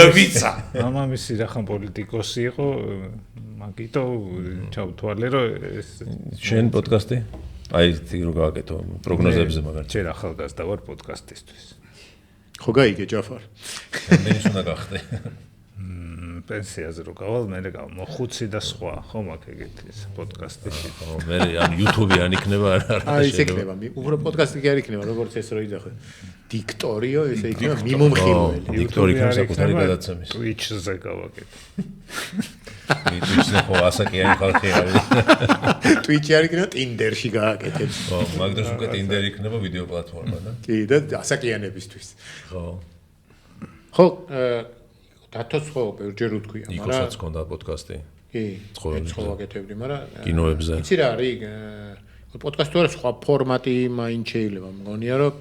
ლვიცა ამამისი რახან პოლიტიკოსი იყო მაგიტო ჩავთვალე რომ შენ პოდკასტი აი რო გააკეთო პროგნოზებზე მაგარი ჯერ ახალგაზრდა ვარ პოდკასტისთვის ხო გაიგე ჯაფარ მე ის უნდა გახდე პენსიაზე რო გავალ მე მოხუცი და სხვა ხო მაქვს ეგეთი პოდკასტში ხო მე ან YouTube-ი ან იქნება არა აი ეს იქნება უფრო პოდკასტი კი არ იქნება როგორც ეს რო იძახე დიქტორიო ესე იქნება მიმომხილველი დიქტორი იქნება საკუთარი გადაცემის Twitch-ზე გავაკეთე Twitch-ზე ხო ასაკიანი ხალხი არის Twitch-ი არ იქნება Tinder-ში გააკეთებ ხო მაგდროს უკვე Tinder-ი იქნება ვიდეო პლატფორმა და კი და ასაკიანებისთვის ხო ხო დათოს ხო ბევრჯერ უთქვია მაგრამ იქოსაც ქონდა პოდკასტი კი ხო ვაკეთებდი მაგრამ კინოებზე იცი რა არის პოდკასტი არა სხვა ფორმატი მაინც შეიძლება მგონია რომ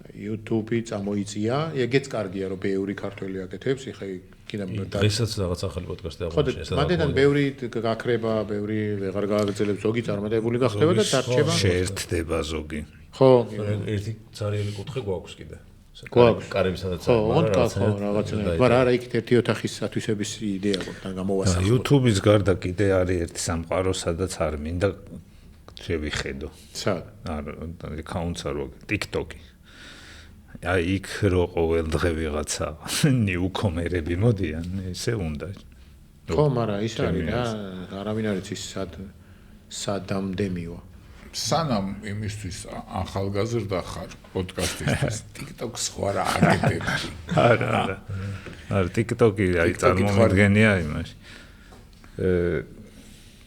YouTube-ი წამოიწია ეგეც კარგია რომ ბევრი ქართველი აკეთებს ეხა კიდე დღესაც რაღაც ახალი პოდკასტი აღმოჩნდა ხო მანდიდან ბევრი გაქრება ბევრი ვეღარ გააგრძელებს ზოგი წარმატებული გახდება და დარჩება შეერთდება ზოგი ხო ერთი ცარიელი კუთხე გვაქვს კიდე გვაქვს კარები სადაც ხო რაღაცა მაგრამ არა იქ ერთი ოთახის ათვისების იდეა გვაქვს გამოვასახო YouTube-ის გარდა კიდე არის ერთი სამყარო სადაც არ მინდა შევიხედო სად არა აკაუნტს არ ვაგე TikTok-ი აი იქ რო ყოველ დღე ვიღაცა ნიუკომერები მოდიან ესე უნდა ხო მაგრამ ის არის რა არავინ არ იცის სადამდე მივა სანამ იმისთვის ახალგაზრდა ხარ პოდკასტისთვის TikTok-ს ხო არა აკეთებდი არა არა TikTok-ი აი წარმომიდგენია იმაში.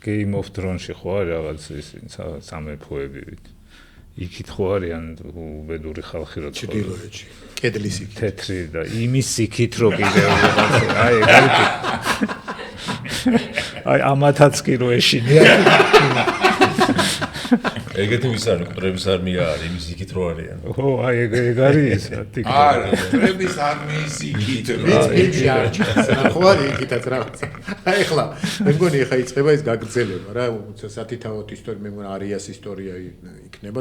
Game of Thrones-ში ხო არის რაღაც ის სამეფოები. იქით ხო არიან უბედური ხალხი რო ჩრდილოეთში. კედლის იქით. თეთრი და იმის იქით რო კიდევ აი ეგეთი. აი ამათაც კი რო ეშინია. ეგეთი ვის არის, მკვდრების არმია არის, იმის იქით რო არიან. ხო, აი ეგ არის TikTok. არა, მკვდრების არმიის იქით. ფილმში არ ჩანს, რა ხო არის იქითაც რაღაც. აი ახლა მე მგონი ახლა იწყება ის გაგრძელება რა, სათითაოდ ისტორია, მე მგონი არიას ისტორია იქნება,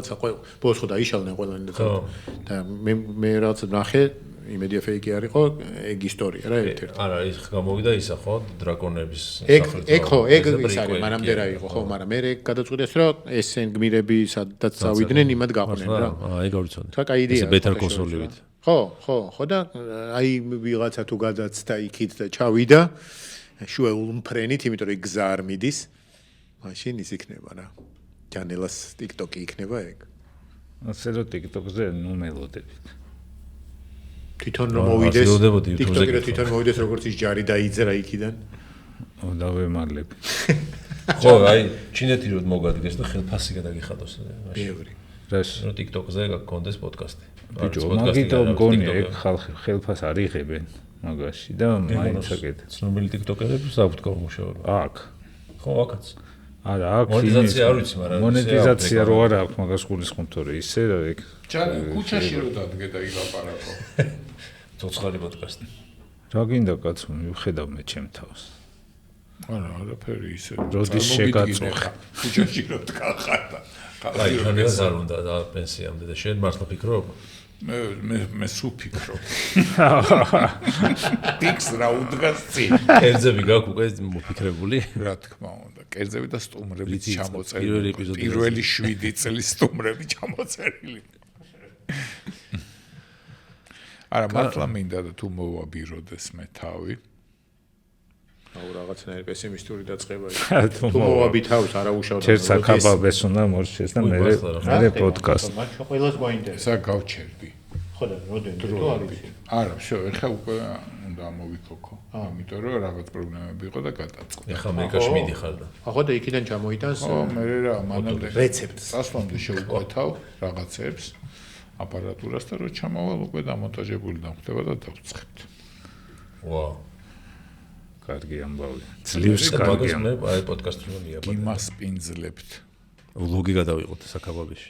ბოლოს ხო დაიშალნენ ყველანი და მე რაღაც ნახე იმედია ფეიკი არისო, ეგ ისტორია რა ერთ-ერთი. არა, ის გამოვიდა ისა ხო, დრაკონების ეგ ხო, ეგ ის არის, მანამდე რა იყო ხო, მაგრამ მე ეგ გადაწყვიტეს რომ ესენ გმირები სადაც წავიდნენ, იმად გაყვნენ რა. აი გავიცოდი. თქვა კაი იდეა. Better Call Saul-ით. ხო და აი ვიღაცა თუ გადაცდა იქით და ჩავიდა შუეულმფრენით, იმიტომ რომ გზა არ მიდის. მაშინ ის იქნება რა. ჯანელას TikTok-ი იქნება ეგ. ასე რომ TikTok-ზე ნუ მელოდებით. თვითონ რომ მოვიდეს TikTok-ი რო თვითონ მოვიდეს როგორც ის ჯარი დაიძრა იქიდან. დავემალებ. ხო, აი ჩინეთი რო მოგადგეს და ხელფასი გადაგიხადოს მაშინ. ბევრი. რას? რო TikTok-ზე გაქონდეს პოდკასტი. ბიჭო, მაგითო მგონი ეგ ხალხი ხელფას არ იღებენ მაგაში და მაინც აკეთებს. ცნობილი TikTok-ერებს აქვთ გამომუშავება. აქ. ხო, აქაც. არა, აქ მონეტიზაცია არ ვიცი, მაგრამ მონეტიზაცია რო არა აქვს მაგას გულისხმობ თორე ისე რა ეგ. ჩანი ქუჩაში რო დადგე და ილაპარაკო. ცოცხალი პოდკასტი. რა გინდა კაცო, მივხედავ მე ჩემ თავს. არა, არაფერი ისე. როდის შეგაწუხე. ქუჩაში რო დგახარდა. აი, ხანელა არ უნდა და პენსიამდე და შენ მართლა ფიქრობ? მე სულ ფიქრობ. ტიქს რა უდგას წინ. კერძები გაქვს უკვე მოფიქრებული? რა თქმა უნდა, კერძები და სტუმრები ჩამოწერილი. პირველი ეპიზოდი. პირველი 7 წლის სტუმრები ჩამოწერილი. არა, მართლა მინდა და თუ მოვაბიროდეს მე თავი. აუ რაღაცნაირი პესიმისტური დაწყება იქ. თუ მოვაბი თავს არა უშავდა. ჩერ საკაბაბეს უნდა მორჩეს და მე პოდკასტი. მათ ყველას გვაინტერესებს. სა გავჩერდი. ხო და როდენ თუ არის? არა, შო, ეხა უკვე უნდა ამოვიქოქო. იმიტომ რომ რაღაც პრობლემები იყო და გადაწყდა. ეხა ამერიკაში მიდიხარ და. ახლა და იქიდან ჩამოიტანს ხო, მე რა, მანამდე რეცეპტს. სასვამდე შეუკვეთავ რაღაცებს, აპარატურას და რო ჩამავალ უკვე დამონტაჟებული დამხდება და დავწყებთ. ვაუ. კარგი ამბავი. ძლივს კარგი ამბავი. აი პოდკასტი რომ მიაბა. იმას პინძლებთ. ვლოგი გადავიღოთ საკაბაბიში.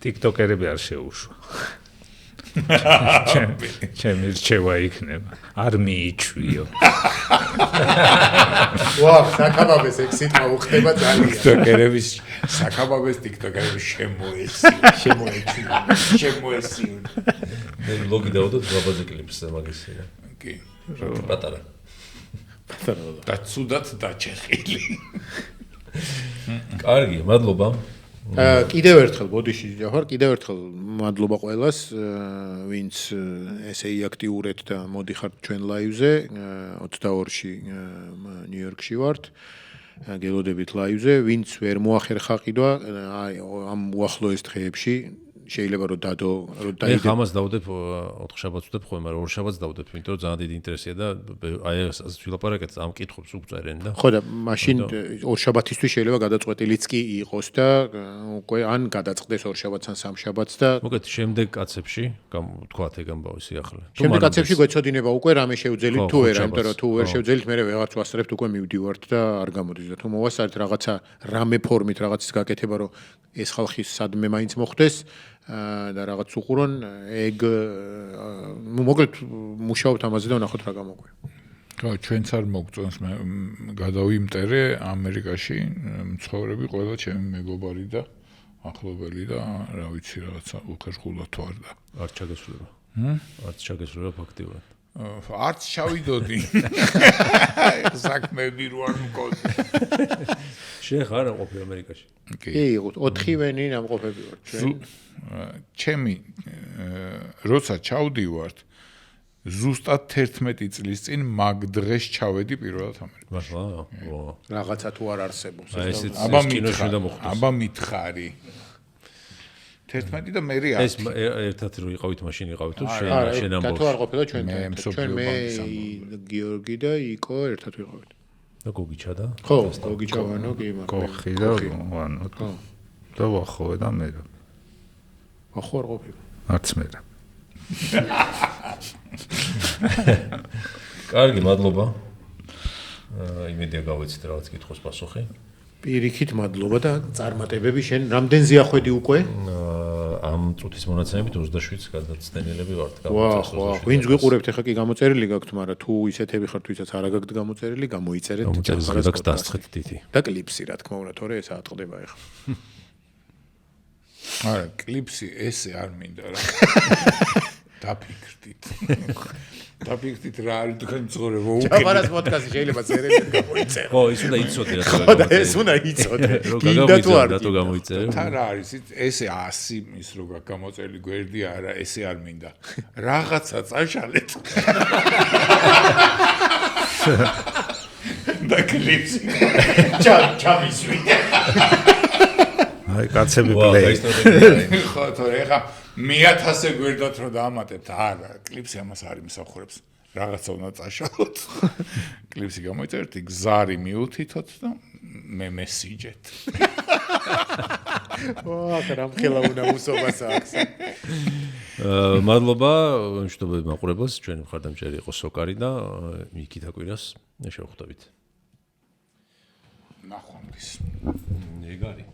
TikTok-ერები არ შეუშვა. ჩემი რჩევა იქნება. არ მიიჩვიო. ვაუ, საკაბაბეს ეგ სიტყვა უხდება ძალიან. TikTok-ერების საკაბაბეს TikTok-ერების შემოეციო. მე ვლოგი დავუდოთ ზაბაზე კლიპს მაგისი რა. კი. პატარა. და ცუდად დაჭეხილი. კარგი, მადლობა. კიდევ ერთხელ ბოდიში ჯახარ, კიდევ ერთხელ მადლობა ყველას, ვინც ესე აქტიურეთ და მოდიხართ ჩვენ ლაივზე, 22-ში ნიუ-იორკში ვართ. გელოდებით ლაივზე, ვინც ვერ მოახერხა ყიდვა, აი ამ უახლოეს დღეებში შეიძლება რომ დადო რომ მე ხამას დავდებ 4 შაბათს ვდებ ხოლმე, მაგრამ 2 შაბათს დავდებ, იმიტომ რომ ძალიან დიდი ინტერესია და აი ეს ვილაპარაკეთ ამ კითხვებს უწერენ და ხო და მაშინ 2 შაბათისთვის შეიძლება გადაწყვეტილიც კი იყოს და უკვე ან გადაწყდეს 2 შაბათს ან 3 შაბათს და მოგეთ შემდეგ კაცებში თქვათ ეგ ამბავი სიახლე. შემდეგ კაცებში გვეცოდინება უკვე რამე შევძელით თუ არა, იმიტომ რომ თუ ვერ შევძელით მე ვეღარც ვასწრებთ უკვე მივდივართ და არ გამოდის და თუ მოვასწრებთ რაღაცა რამე ფორმით რაღაცის გაკეთება რომ ეს ხალხი სადმე მაინც მოხდეს და რაღაც უყურონ ეგ მოგეთ მუშაობთ ამაზე და ვნახოთ რა გამოგვი. ხო, ჩვენც არ მოგწონს მე გადავიმტერე ამერიკაში მცხოვრები ყველა ჩემი მეგობარი და ახლობელი და რა ვიცი რაღაცა უხერხულად ვარ და არ ჩაგესრულება. არც ჩაგესრულება ფაქტიურად. არც ჩავიდოდი. საქმეები რო არ მქონდა. შენ ხარ ყოფილი ამერიკაში? კი, 4-ვენი ნამყოფები ვარ ჩვენ. ჩემი როცა ჩავდივართ ზუსტად 11 წლის წინ მაგ დღეს ჩავედი პირველად ამერიკაში. მართლა? რაღაცა თუ არ არსებობს. აბა მითხარი. 11 და მე ეს 10. ერთად რო იყავით მაშინ იყავით თუ არა, შენ დათო არ ყოფილა ჩვენ მე ჩვენ მსოფლიო მე ბანკის ამბავი. გიორგი და იკო ერთად ვიყავით. და გოგიჩადა ხო, გოგი ჩავანო კი მაგრამ. კოხი და ვანო და ვახოვე და მე რა. ახო არ ყოფილა. არც მე რა. კარგი მადლობა იმედია გავეცით რაღაც კითხოს პასუხი პირიქით მადლობა და წარმატებები შენ რამდენზე ახვედი უკვე? ამ წუთის მონაცემებით 27-ს გადაცდენილები ვართ ვაუ, ვინც გიყურებთ ახლა კი გამოწერილი გაქვთ, მაგრამ თუ ისეთები ხართ, ვისაც არ აგაქვთ გამოწერილი, გამოიწერეთ ჯახარას დასწრეთ დიდი და კლიპსი რა თქმა უნდა, თორე ეს აატყდება ახლა. არა, კლიპსი ესე არ მინდა რა. დაფიქრდით. დაფიქრდით რა არის თქვენ ცხოვრება უკეთ. ჯახარას პოდკასტი შეიძლება წერეთით გამოიწერო. ხო ის უნდა იცოდე რა ხო და ეს უნდა იცოდე. გინდა თუ არ რატო გამოიწერე თან რა არის ესე 100 ის რო გაქვს გამოწერილი გვერდი არა ესე არ მინდა. რაღაცა წაშალეთ. და კლიპსი. ჩამისვი. აი კაცები ვაუ პლეი. ხო, თორე ეხა 1000 გვერდად რო დაამატებთ, არა, კლიპსი ამას არ იმსახურებს. რაღაცა უნდა წაშალოთ. კლიპსი გამოიწერეთ, გზარი მიუთითოთ და მე მესიჯეთ. ვაა, რა მხელა უნდა უსობას აქვს. მადლობა მშვიდობები მაყურებელს ჩვენი მხარდამჭერი იყო სოკარი და მიკითა კვირას შევხვდებით ნახვამდის. ეგ არის